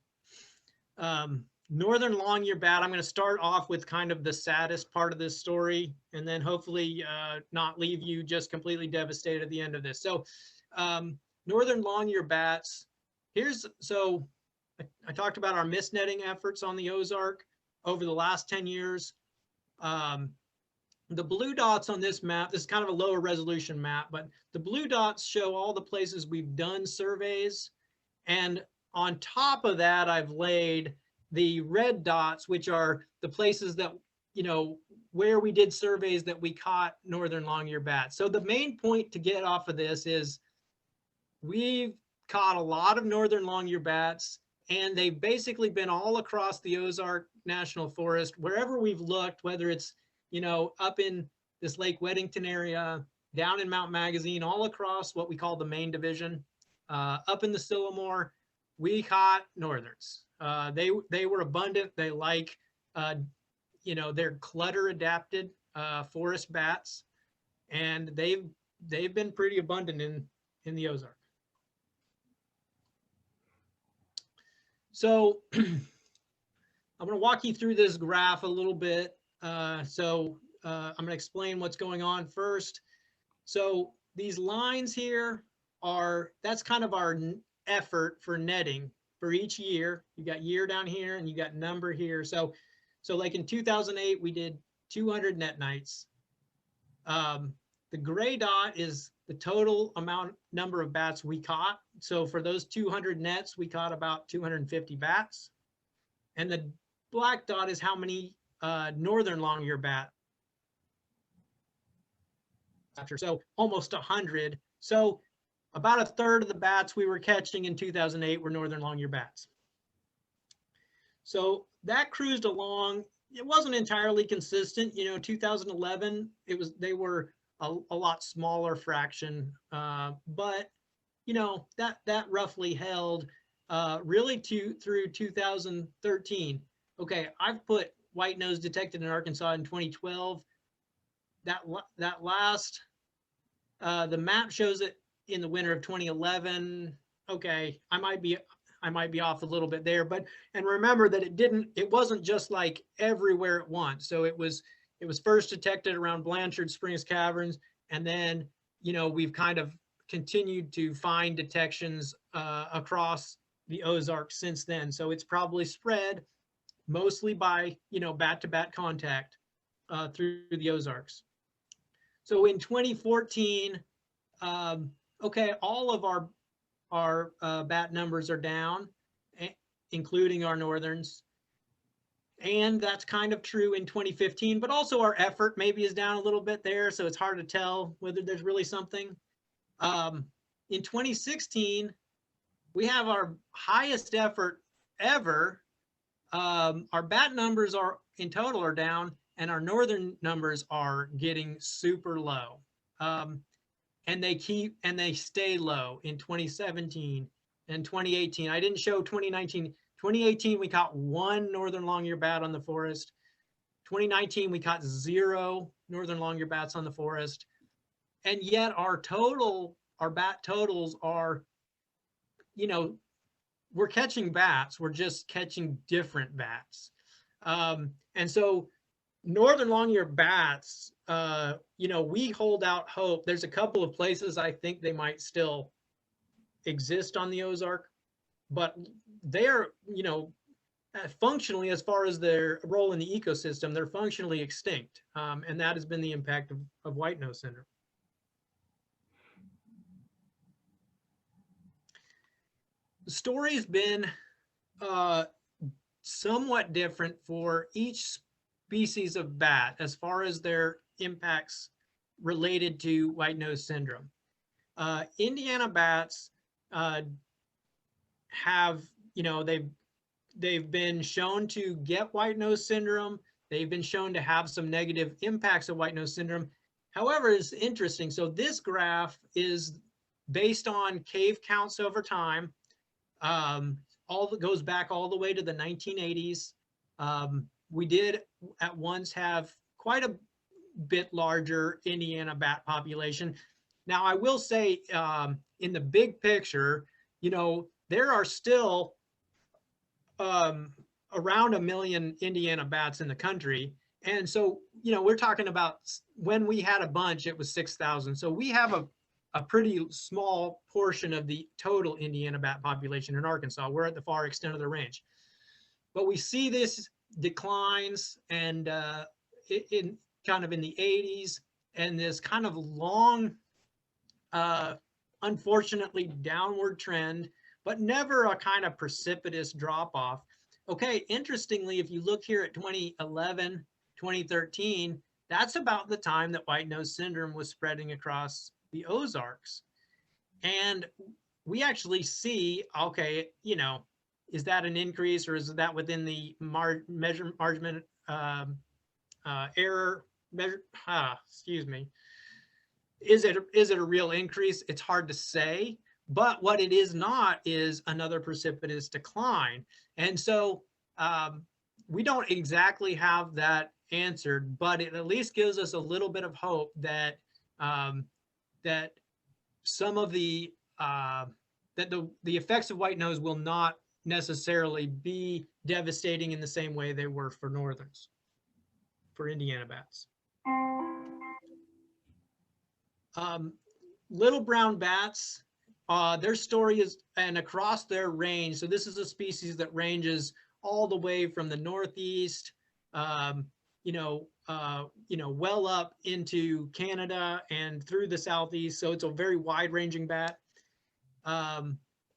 Northern long-eared bat, I'm going to start off with kind of the saddest part of this story, and then hopefully not leave you just completely devastated at the end of this. So northern long-eared bats, I talked about our mist netting efforts on the Ozark over the last 10 years. The blue dots on this map, this is kind of a lower resolution map, but the blue dots show all the places we've done surveys. And on top of that, I've laid the red dots, which are the places that, where we did surveys that we caught northern long-eared bats. So the main point to get off of this is we've caught a lot of northern long-eared bats, and they've basically been all across the Ozark National Forest, wherever we've looked, whether it's, up in this Lake Weddington area, down in Mount Magazine, all across what we call the main division, up in the Sylamore, we caught northerns. They were abundant. They like, they're clutter adapted forest bats, and they've been pretty abundant in the Ozark. So I'm going to walk you through this graph a little bit. I'm going to explain what's going on first. So these lines here that's kind of our effort for netting for each year. You got year down here and you got number here. So like in 2008, we did 200 net nights. The gray dot is the total number of bats we caught. So for those 200 nets, we caught about 250 bats. And the black dot is how many northern long-eared bat. So almost 100. So about a third of the bats we were catching in 2008 were northern long-eared bats. So that cruised along. It wasn't entirely consistent. 2011, they were a lot smaller fraction, but that roughly held really through 2013. Okay, I've put white nose detected in Arkansas in 2012. That last, the map shows it in the winter of 2011. Okay, I might be off a little bit there, and remember that it wasn't just like everywhere at once. So it was first detected around Blanchard Springs Caverns, and then we've kind of continued to find detections across the Ozarks since then. So it's probably spread mostly by bat-to-bat contact through the Ozarks. So in 2014, okay, all of our bat numbers are down, including our northerns. And that's kind of true in 2015, but also our effort maybe is down a little bit there. So it's hard to tell whether there's really something. In 2016, we have our highest effort ever. Our bat numbers in total are down, and our northern numbers are getting super low. And they stay low in 2017 and 2018. I didn't show 2019. 2018, we caught 1 northern long-eared bat on the forest. 2019, we caught 0 northern long-eared bats on the forest. And yet our bat totals are, we're catching bats. We're just catching different bats. And so northern long-eared bats, we hold out hope. There's a couple of places I think they might still exist on the Ozark, but they're, functionally, as far as their role in the ecosystem, they're functionally extinct. And that has been the impact of white nose syndrome. The story's been somewhat different for each species of bat as far as their impacts related to white nose syndrome. Indiana bats have, they've been shown to get white nose syndrome. They've been shown to have some negative impacts of white nose syndrome. However, it's interesting. So this graph is based on cave counts over time. All that goes back all the way to the 1980s. We did at once have quite a bit larger Indiana bat population. Now, I will say, in the big picture, there are still around 1 million Indiana bats in the country. And so, we're talking about when we had a bunch, it was 6,000. So we have a pretty small portion of the total Indiana bat population in Arkansas. We're at the far extent of the range. But we see this declines and in kind of in the 80s, and this kind of long, unfortunately downward trend, but never a kind of precipitous drop off. Okay, interestingly, if you look here at 2011, 2013, that's about the time that white nose syndrome was spreading across the Ozarks. And we actually see, okay, is that an increase, or is that within the measurement error measure? Excuse me. Is it a real increase? It's hard to say, but what it is not is another precipitous decline. And so we don't exactly have that answered, but it at least gives us a little bit of hope that that some of the effects of white nose will not necessarily be devastating in the same way they were for northerns, for Indiana bats. Little brown bats, their story is, and across their range, so this is a species that ranges all the way from the Northeast, well up into Canada and through the Southeast. So it's a very wide-ranging bat.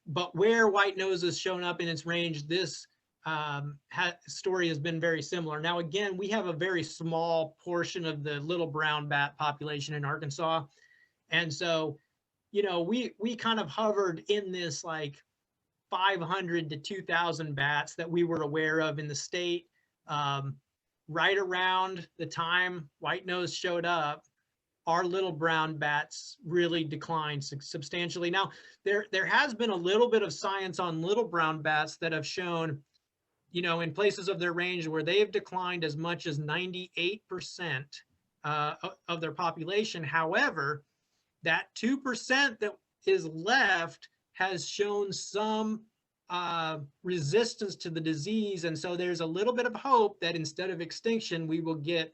But where white nose has shown up in its range, this story has been very similar. Now, again, we have a very small portion of the little brown bat population in Arkansas. And so, we kind of hovered in this like 500 to 2,000 bats that we were aware of in the state. Right around the time white nose showed up, our little brown bats really declined substantially. Now, there has been a little bit of science on little brown bats that have shown, in places of their range where they have declined as much as 98% of their population. However, that 2% that is left has shown some resistance to the disease. And so there's a little bit of hope that instead of extinction, we will get,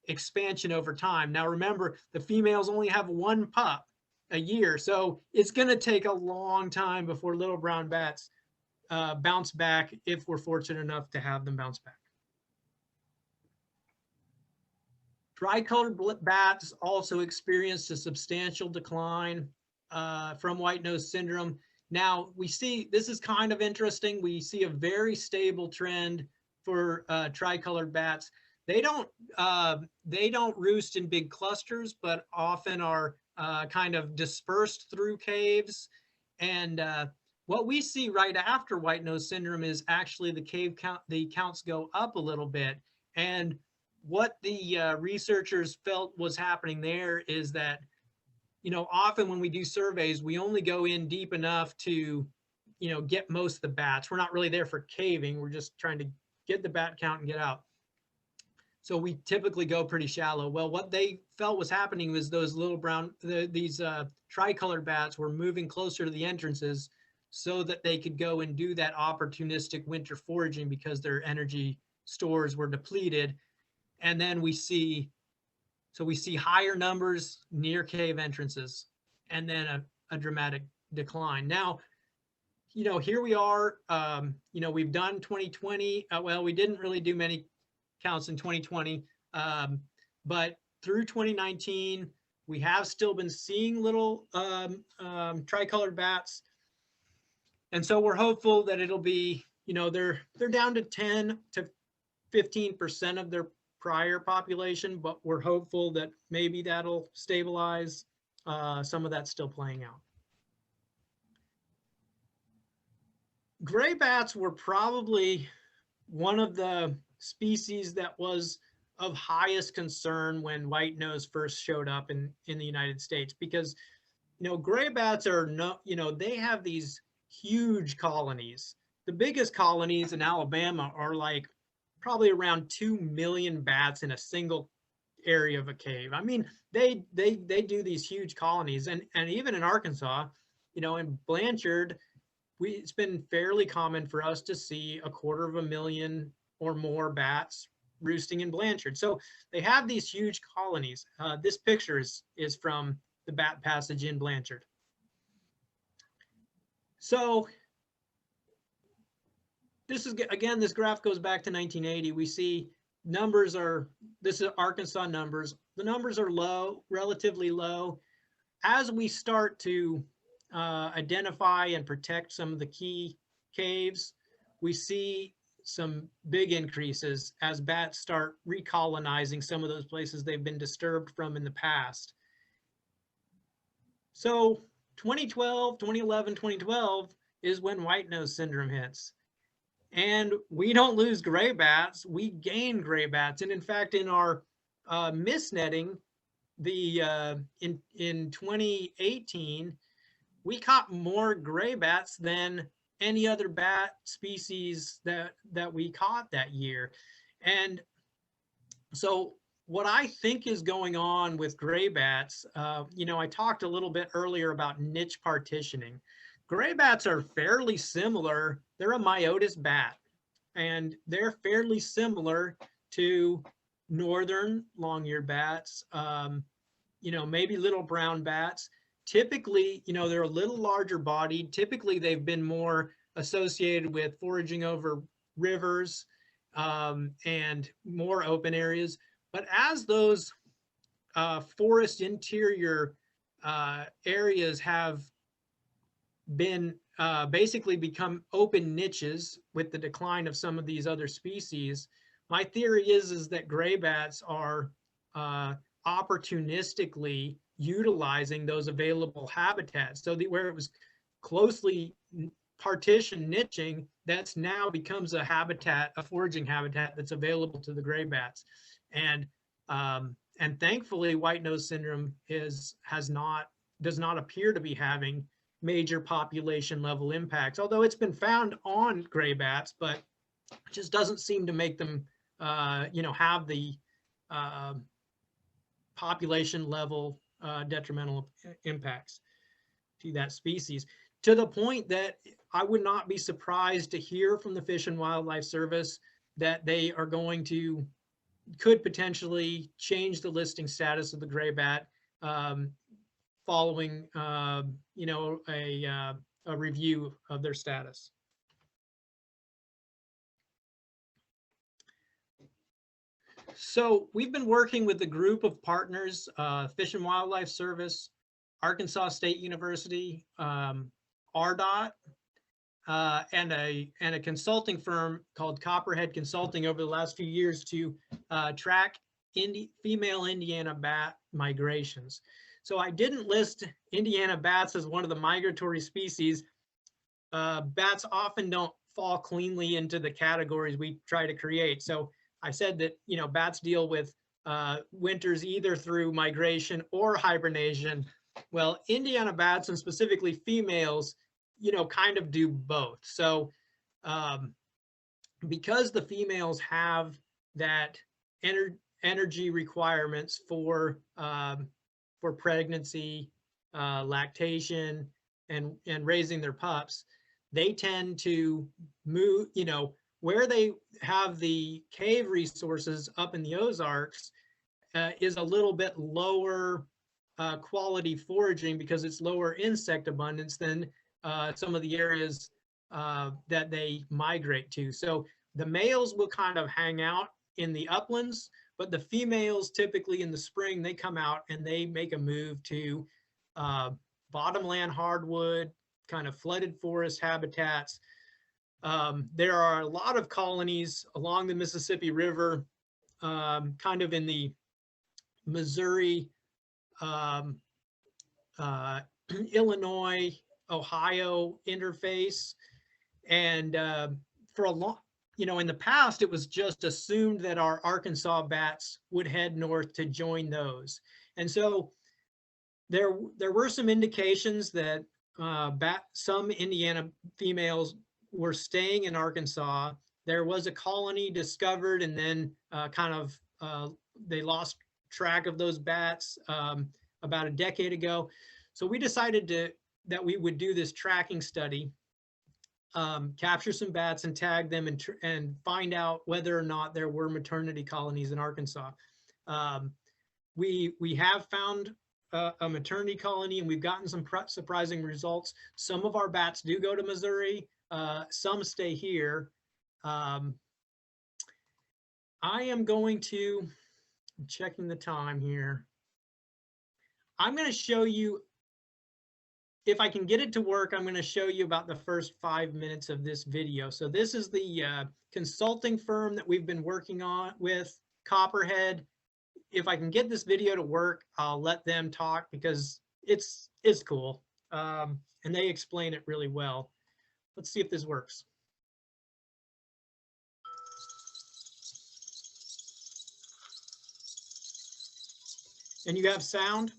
expansion over time. Now, remember, the females only have one pup a year. So it's going to take a long time before little brown bats bounce back, if we're fortunate enough to have them bounce back. Tricolored bats also experienced a substantial decline from white nose syndrome. Now we see, this is kind of interesting. We see a very stable trend for tricolored bats. They don't roost in big clusters, but often are kind of dispersed through caves. And what we see right after white nose syndrome is actually the cave count, the counts go up a little bit. And what the researchers felt was happening there is that, often when we do surveys, we only go in deep enough to, get most of the bats. We're not really there for caving. We're just trying to get the bat count and get out. So we typically go pretty shallow. Well, what they felt was happening was those little brown, these tricolored bats were moving closer to the entrances so that they could go and do that opportunistic winter foraging because their energy stores were depleted. And then we see higher numbers near cave entrances and then a dramatic decline. Now, you know, here we are, you know, we've done 2020. Well, we didn't really do many counts in 2020, but through 2019, we have still been seeing little tricolored bats. And so we're hopeful that it'll be, you know, they're down to 10 to 15% of their prior population, but we're hopeful that maybe that'll stabilize. Some of that's still playing out. Gray bats were probably one of the species that was of highest concern when white nose first showed up in the United States, because, you know, gray bats are no, you know, they have these huge colonies. The biggest colonies in Alabama are like probably around 2 million bats in a single area of a cave. I mean, they do these huge colonies, and even in Arkansas, you know, in Blanchard, it's been fairly common for us to see 250,000 or more bats roosting in Blanchard. So they have these huge colonies. This picture is from the bat passage in Blanchard. So this is, again, this graph goes back to 1980. We see numbers are, this is Arkansas numbers. The numbers are low, relatively low. As we start to identify and protect some of the key caves, we see some big increases as bats start recolonizing some of those places they've been disturbed from in the past. So 2012, 2011, 2012 is when white nose syndrome hits. And we don't lose gray bats, we gain gray bats. And in fact, in our misnetting, in 2018, we caught more gray bats than any other bat species that we caught that year. And so what I think is going on with gray bats, you know, I talked a little bit earlier about niche partitioning. Gray bats are fairly similar. They're a myotis bat, and they're fairly similar to northern long-eared bats, you know, maybe little brown bats. Typically, you know, they're a little larger bodied. Typically, they've been more associated with foraging over rivers and more open areas. But as those forest interior areas have been basically become open niches with the decline of some of these other species, my theory is that gray bats are opportunistically utilizing those available habitats. So where it was closely partitioned niching, that's now becomes a habitat, a foraging habitat that's available to the gray bats. And thankfully, white nose syndrome does not appear to be having major population level impacts, although it's been found on gray bats, but it just doesn't seem to make them, you know, have the population level detrimental impacts to that species, to the point that I would not be surprised to hear from the Fish and Wildlife Service that they are going to, could potentially change the listing status of the gray bat following, you know, a review of their status. So we've been working with a group of partners, Fish and Wildlife Service, Arkansas State University, RDOT, and a consulting firm called Copperhead Consulting over the last few years to track female Indiana bat migrations. So I didn't list Indiana bats as one of the migratory species. Bats often don't fall cleanly into the categories we try to create. So I said that, you know, bats deal with winters either through migration or hibernation. Well, Indiana bats, and specifically females, you know, kind of do both. So because the females have that energy requirements for pregnancy, lactation, and raising their pups, they tend to move, you know, where they have the cave resources up in the Ozarks is a little bit lower quality foraging because it's lower insect abundance than some of the areas that they migrate to. So the males will kind of hang out in the uplands, but the females typically in the spring, they come out and they make a move to bottomland hardwood, kind of flooded forest habitats. There are a lot of colonies along the Mississippi River, kind of in the Missouri, um, Illinois, Ohio interface. And for a long, in the past, it was just assumed that our Arkansas bats would head north to join those. And so there were some indications that some Indiana females were staying in Arkansas. There was a colony discovered, and then they lost track of those bats about a decade ago. So we decided that we would do this tracking study, capture some bats and tag them and find out whether or not there were maternity colonies in Arkansas. We have found a maternity colony, and we've gotten some surprising results. Some of our bats do go to Missouri. Some stay here. I am going to, I'm checking the time here. I'm going to show you, if I can get it to work, I'm going to show you about the first 5 minutes of this video. So this is the consulting firm that we've been working on with, Copperhead. If I can get this video to work, I'll let them talk because it's cool. And they explain it really well. Let's see if this works. And you have sound?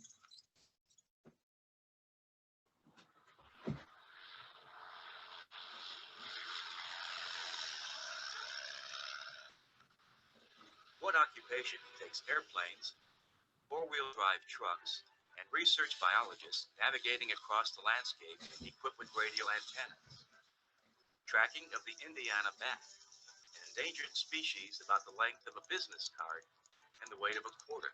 One occupation takes airplanes, four-wheel drive trucks, and research biologists navigating across the landscape equipped with radio antennas. Tracking of the Indiana bat, an endangered species about the length of a business card and the weight of a quarter.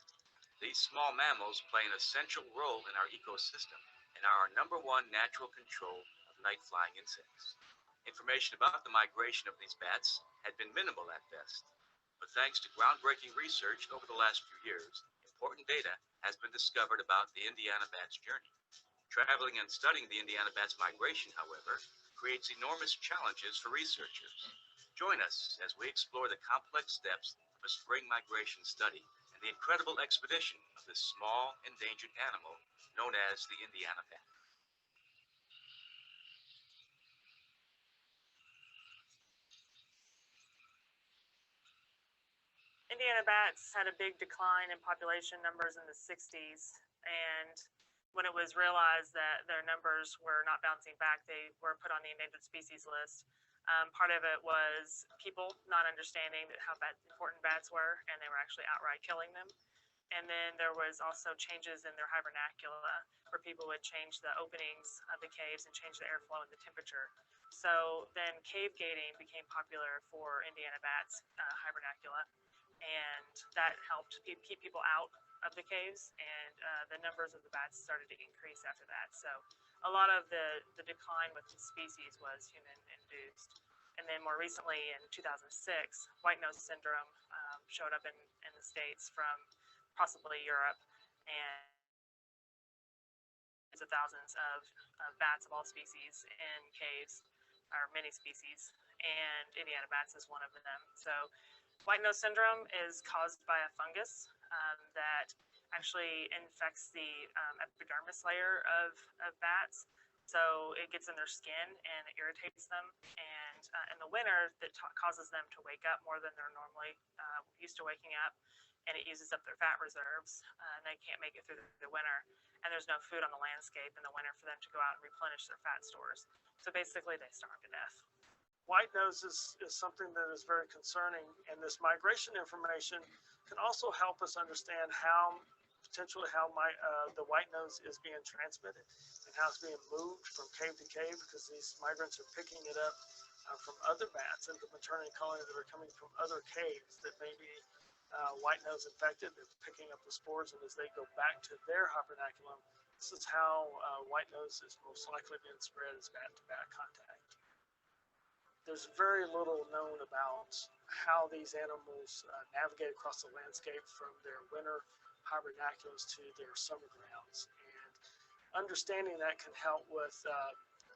These small mammals play an essential role in our ecosystem and are our #1 natural control of night-flying insects. Information about the migration of these bats had been minimal at best. But thanks to groundbreaking research over the last few years, important data has been discovered about the Indiana bat's journey. Traveling and studying the Indiana bat's migration, however, creates enormous challenges for researchers. Join us as we explore the complex steps of a spring migration study and the incredible expedition of this small, endangered animal known as the Indiana bat. Indiana bats had a big decline in population numbers in the 60s, and when it was realized that their numbers were not bouncing back, they were put on the endangered species list. Part of it was people not understanding how important bats were, and they were actually outright killing them. And then there was also changes in their hibernacula, where people would change the openings of the caves and change the airflow and the temperature. So then cave gating became popular for Indiana bats' hibernacula, and that helped keep people out of the caves, and the numbers of the bats started to increase after that. So a lot of the decline with the species was human-induced. And then more recently, in 2006, white nose syndrome showed up in the States from possibly Europe, and tens of thousands of bats of all species in caves, or many species, and Indiana bats is one of them. So white nose syndrome is caused by a fungus that actually infects the epidermis layer of bats. So it gets in their skin and it irritates them. And in the winter, that causes them to wake up more than they're normally used to waking up. And it uses up their fat reserves, and they can't make it through the winter. And there's no food on the landscape in the winter for them to go out and replenish their fat stores. So basically, they starve to death. White nose is something that is very concerning, and this migration information can also help us understand how the white nose is being transmitted and how it's being moved from cave to cave, because these migrants are picking it up from other bats into maternity colonies that are coming from other caves that may be white nose infected. They're picking up the spores, and as they go back to their hibernaculum, this is how white nose is most likely being spread, as bat-to-bat contact. there's very little known about how these animals navigate across the landscape from their winter hibernacula's to their summer grounds. And understanding that can help with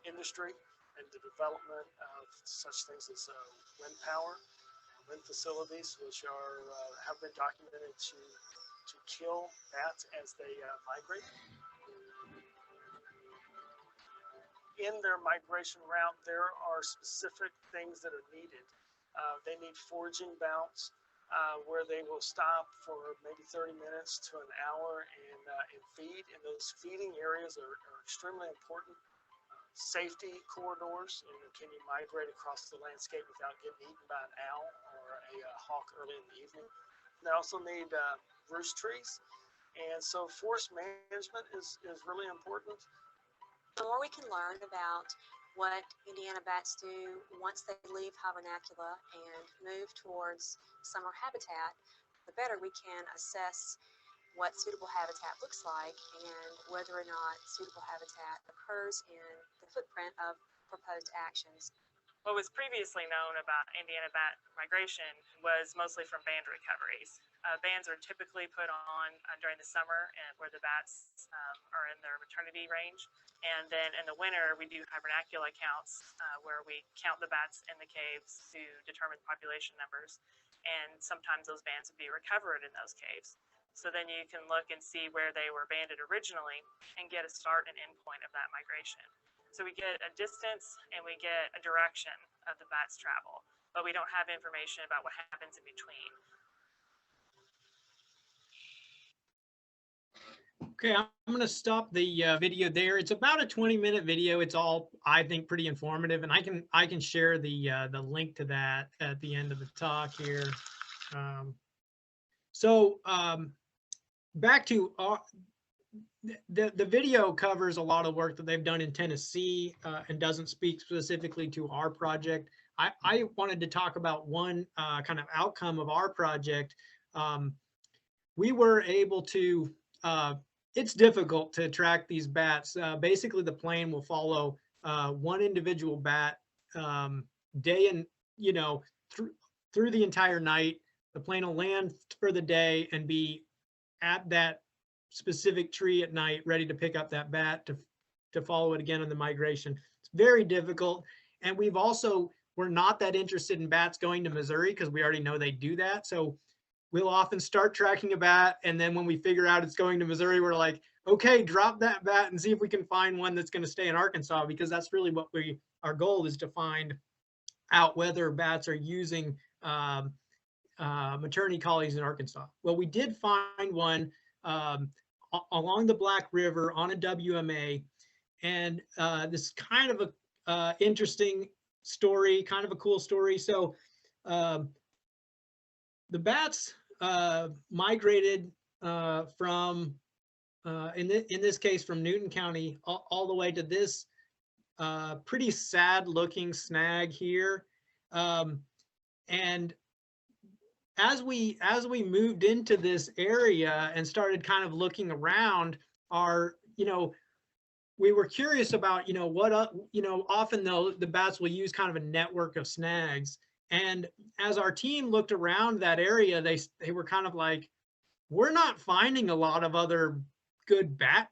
industry and the development of such things as wind power, wind facilities, which are have been documented to kill bats as they migrate. In their migration route, there are specific things that are needed. They need foraging bouts where they will stop for maybe 30 minutes to an hour and feed. And those feeding areas are extremely important. Safety corridors. Can you migrate across the landscape without getting eaten by an owl or a hawk early in the evening? They also need roost trees. And so forest management is really important. The more we can learn about what Indiana bats do once they leave hibernacula and move towards summer habitat, the better we can assess what suitable habitat looks like and whether or not suitable habitat occurs in the footprint of proposed actions. What was previously known about Indiana bat migration was mostly from band recoveries. Bands are typically put on during the summer and where the bats are in their maternity range. And then in the winter, we do hibernacula counts where we count the bats in the caves to determine population numbers. And sometimes those bands would be recovered in those caves. So then you can look and see where they were banded originally and get a start and end point of that migration. So we get a distance and we get a direction of the bats' travel, but we don't have information about what happens in between. Okay, I'm going to stop the video there. It's about a 20-minute video. It's all, I think, pretty informative, and I can share the link to that at the end of the talk here. Back to the video covers a lot of work that they've done in Tennessee and doesn't speak specifically to our project. I wanted to talk about one kind of outcome of our project. We were able to, it's difficult to track these bats. Basically, the plane will follow one individual bat day and, through the entire night. The plane will land for the day and be at that specific tree at night, ready to pick up that bat to follow it again on the migration. It's very difficult. And we're not that interested in bats going to Missouri because we already know they do that. So we'll often start tracking a bat. And then when we figure out it's going to Missouri, we're like, okay, drop that bat and see if we can find one that's going to stay in Arkansas, because that's really what our goal is, to find out whether bats are using maternity colonies in Arkansas. Well, we did find one along the Black River on a WMA, and this kind of a interesting story, kind of a cool story. So the bats migrated from, in this case, from Newton County all the way to this pretty sad looking snag here. And as we moved into this area and started kind of looking around, we were curious about, often though the bats will use kind of a network of snags. And as our team looked around that area, they were kind of like, we're not finding a lot of other good bat.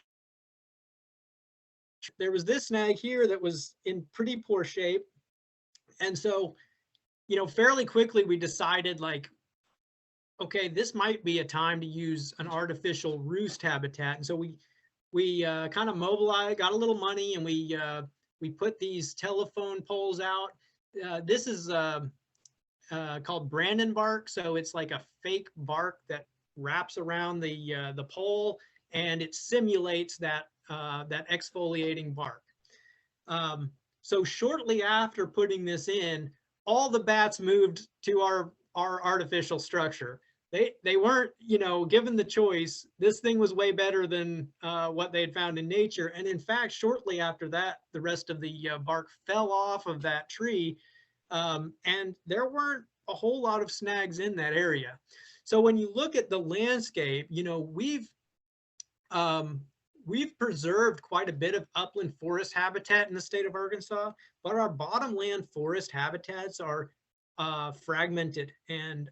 There was this snag here that was in pretty poor shape. And so, fairly quickly we decided, like, okay, this might be a time to use an artificial roost habitat. And so we kind of mobilized, got a little money, and we put these telephone poles out. This is called Brandon bark. So it's like a fake bark that wraps around the pole, and it simulates that exfoliating bark. So shortly after putting this in, all the bats moved to our artificial structure. They weren't, given the choice. This thing was way better than what they had found in nature. And in fact, shortly after that, the rest of the bark fell off of that tree, and there weren't a whole lot of snags in that area. So when you look at the landscape, we've we've preserved quite a bit of upland forest habitat in the state of Arkansas, but our bottomland forest habitats are fragmented and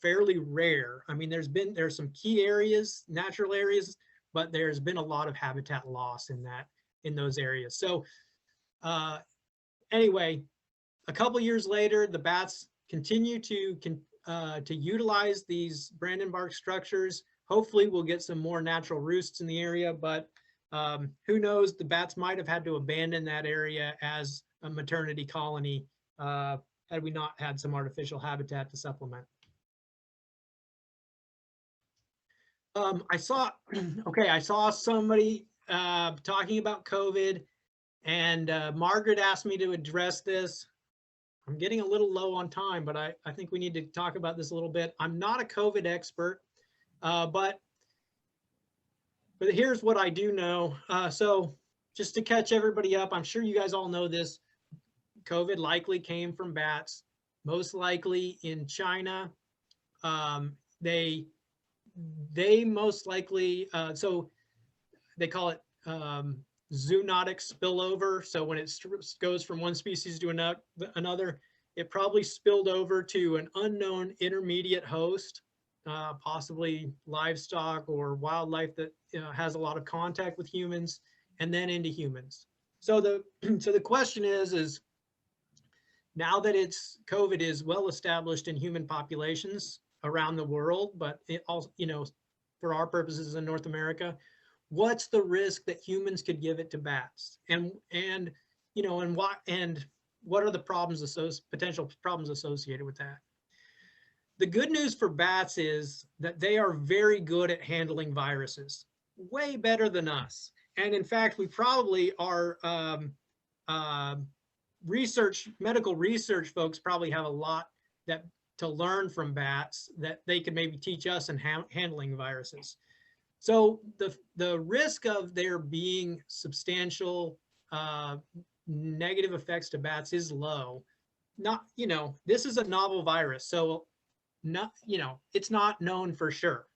fairly rare. I mean, there's some key areas, natural areas, but there's been a lot of habitat loss in those areas. So anyway, a couple years later, the bats continue to utilize these Brandenburg structures. Hopefully we'll get some more natural roosts in the area, but who knows, the bats might have had to abandon that area as a maternity colony had we not had some artificial habitat to supplement. I saw somebody talking about COVID, and Margaret asked me to address this. I'm getting a little low on time, but I think we need to talk about this a little bit. I'm not a COVID expert, but here's what I do know. So just to catch everybody up, I'm sure you guys all know this. COVID likely came from bats, most likely in China. They most likely, so they call it zoonotic spillover. So when it goes from one species to another, it probably spilled over to an unknown intermediate host, possibly livestock or wildlife that has a lot of contact with humans, and then into humans. So the question is now that COVID is well established in human populations around the world, but it also, for our purposes in North America, what's the risk that humans could give it to bats, and what are the potential problems associated with that? The good news for bats is that they are very good at handling viruses, way better than us. And in fact, we probably are medical research folks probably have a lot to learn from bats that they could maybe teach us in handling viruses. So the risk of there being substantial negative effects to bats is low. This is a novel virus, so it's not known for sure.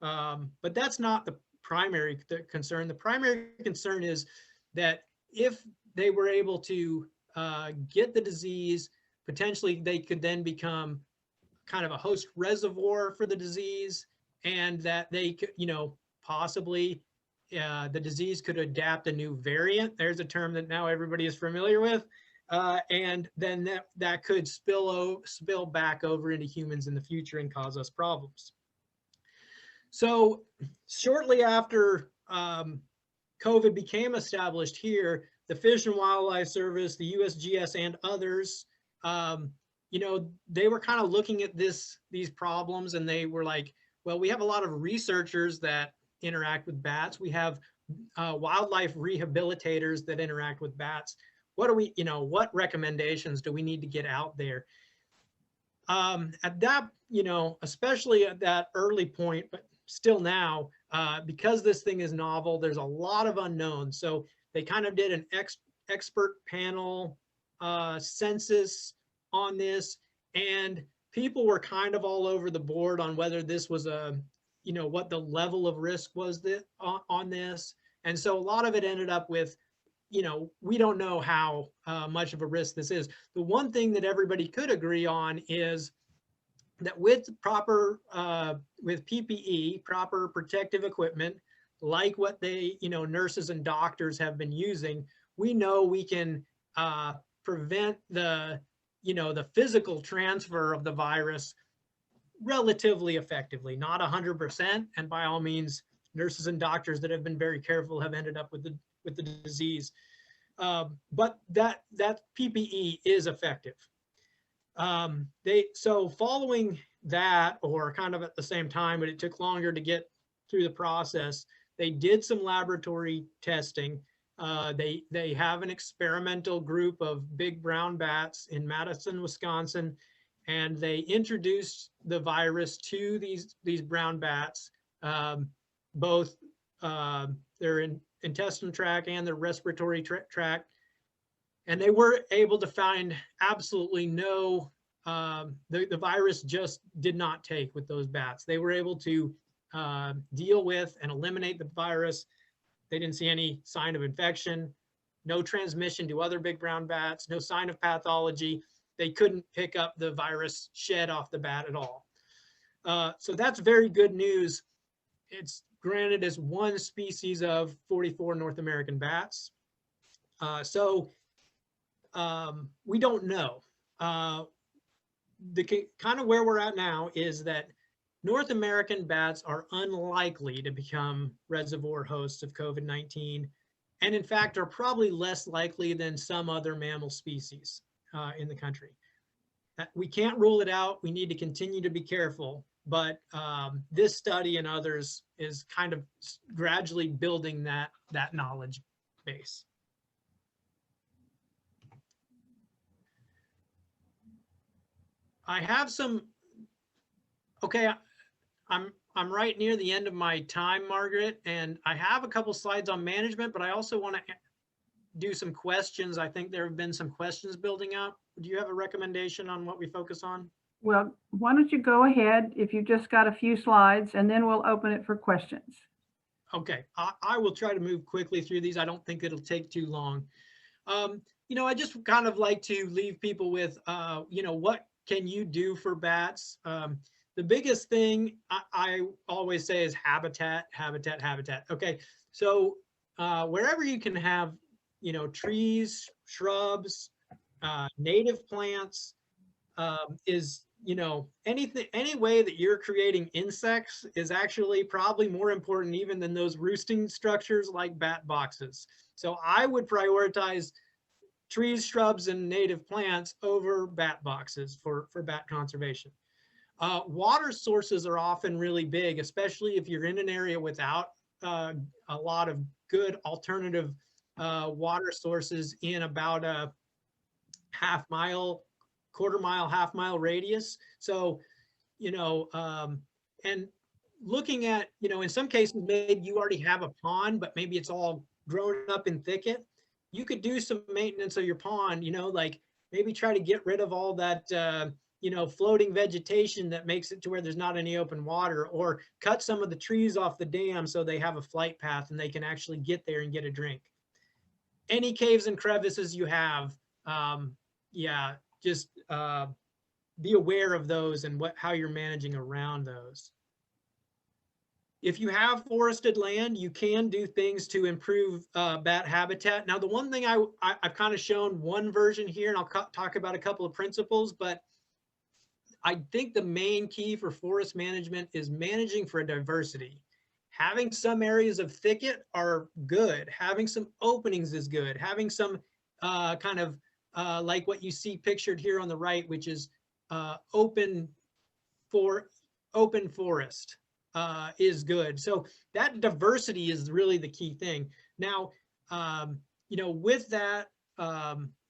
But that's not the primary concern. The primary concern is that if they were able to get the disease, potentially they could then become kind of a host reservoir for the disease, and that they could, possibly the disease could adapt a new variant. There's a term that now everybody is familiar with. And then that could spill back over into humans in the future and cause us problems. So shortly after COVID became established here, the Fish and Wildlife Service, the USGS, and others, they were kind of looking at these problems, and they were like, well, we have a lot of researchers that interact with bats. We have wildlife rehabilitators that interact with bats. What recommendations do we need to get out there? At that, especially at that early point, but still now, because this thing is novel, there's a lot of unknowns. So they kind of did an expert panel census on this, and people were kind of all over the board on whether this was what the level of risk was on this. And so a lot of it ended up with, we don't know how much of a risk this is. The one thing that everybody could agree on is that with with PPE, proper protective equipment, like what they, nurses and doctors have been using, we know we can prevent the physical transfer of the virus relatively effectively, not 100%. And by all means, nurses and doctors that have been very careful have ended up with the disease. But that PPE is effective. So following that, or kind of at the same time, but it took longer to get through the process, they did some laboratory testing. They have an experimental group of big brown bats in Madison, Wisconsin, and they introduced the virus to these brown bats, both their intestinal tract and their respiratory tract, and they were able to find absolutely no, the virus just did not take with those bats. They were able to deal with and eliminate the virus They didn't see any sign of infection, no transmission to other big brown bats, no sign of pathology. They couldn't pick up the virus shed off the bat at all. So that's very good news. It's granted as one species of 44 North American bats. We don't know. The kind of where we're at now is that North American bats are unlikely to become reservoir hosts of COVID-19, and in fact are probably less likely than some other mammal species in the country. We can't rule it out. We need to continue to be careful, but this study and others is kind of gradually building that knowledge base. I have some, okay, I'm right near the end of my time, Margaret, and I have a couple slides on management, but I also want to do some questions. I think there have been some questions building up. Do you have a recommendation on what we focus on? Well, why don't you go ahead if you've just got a few slides, and then we'll open it for questions. Okay, I will try to move quickly through these. I don't think it'll take too long. You know, I just kind of like to leave people with, you know, what can you do for bats? The biggest thing I always say is habitat, habitat, habitat. Okay, so wherever you can have, you know, trees, shrubs, native plants, is, you know, anything, any way that you're creating insects is actually probably more important even than those roosting structures like bat boxes. So I would prioritize trees, shrubs, and native plants over bat boxes for bat conservation. Water sources are often really big, especially if you're in an area without a lot of good alternative water sources in about a half-mile, quarter-mile, half-mile radius. So, you know, and looking at, you know, in some cases, maybe you already have a pond, but maybe it's all grown up in thicket. You could do some maintenance of your pond, you know, like maybe try to get rid of all that, you know, floating vegetation that makes it to where there's not any open water, or cut some of the trees off the dam so they have a flight path and they can actually get there and get a drink. Any caves and crevices you have, yeah, just be aware of those and how you're managing around those. If you have forested land, you can do things to improve bat habitat. Now, the one thing I've kind of shown one version here, and I'll talk about a couple of principles, but I think the main key for forest management is managing for diversity. Having some areas of thicket are good. Having some openings is good. Having some kind of like what you see pictured here on the right, which is open forest is good. So that diversity is really the key thing. Now, you know, with that,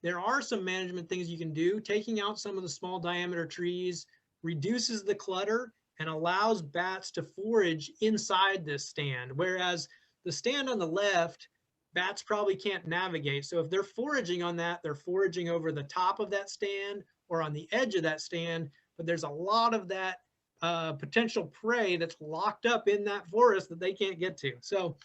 there are some management things you can do. Taking out some of the small diameter trees reduces the clutter and allows bats to forage inside this stand. Whereas the stand on the left, bats probably can't navigate. So if they're foraging on that, they're foraging over the top of that stand or on the edge of that stand, but there's a lot of that potential prey that's locked up in that forest that they can't get to. So,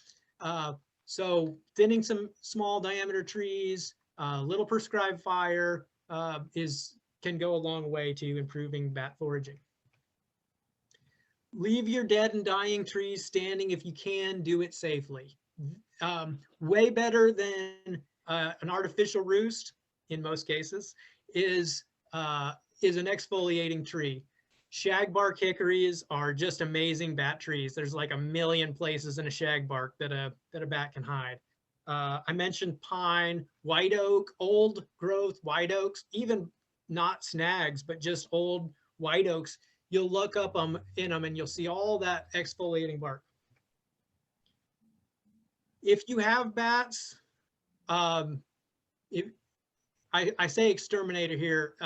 so thinning some small diameter trees, little prescribed fire can go a long way to improving bat foraging. Leave your dead and dying trees standing if you can. Do it safely. Way better than an artificial roost in most cases is an exfoliating tree. Shagbark hickories are just amazing bat trees. There's like a million places in a shagbark that a bat can hide. I mentioned pine, white oak, old growth white oaks, even not snags, but just old white oaks. You'll look up in them and you'll see all that exfoliating bark. If you have bats, if I say exterminator here,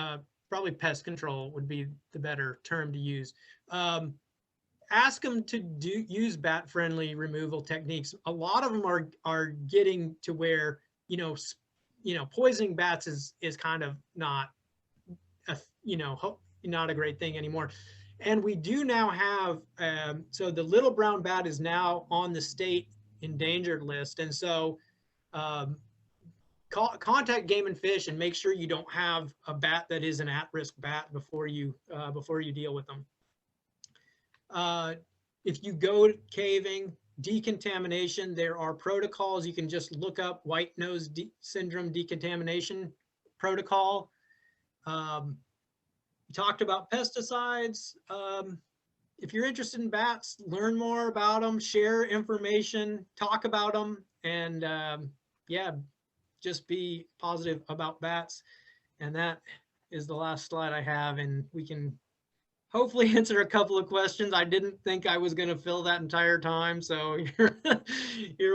probably pest control would be the better term to use. Ask them to use bat-friendly removal techniques. A lot of them are getting to where, you know, poisoning bats is kind of not a great thing anymore. And we do now have, so the little brown bat is now on the state endangered list. And so contact Game and Fish and make sure you don't have a bat that is an at-risk bat before you deal with them. If you go caving, decontamination, there are protocols. You can just look up white nose syndrome decontamination protocol. Talked about pesticides. If you're interested in bats, learn more about them, share information, talk about them, and yeah, just be positive about bats. And that is the last slide I have, and we can hopefully answer a couple of questions. I didn't think I was going to fill that entire time, so here we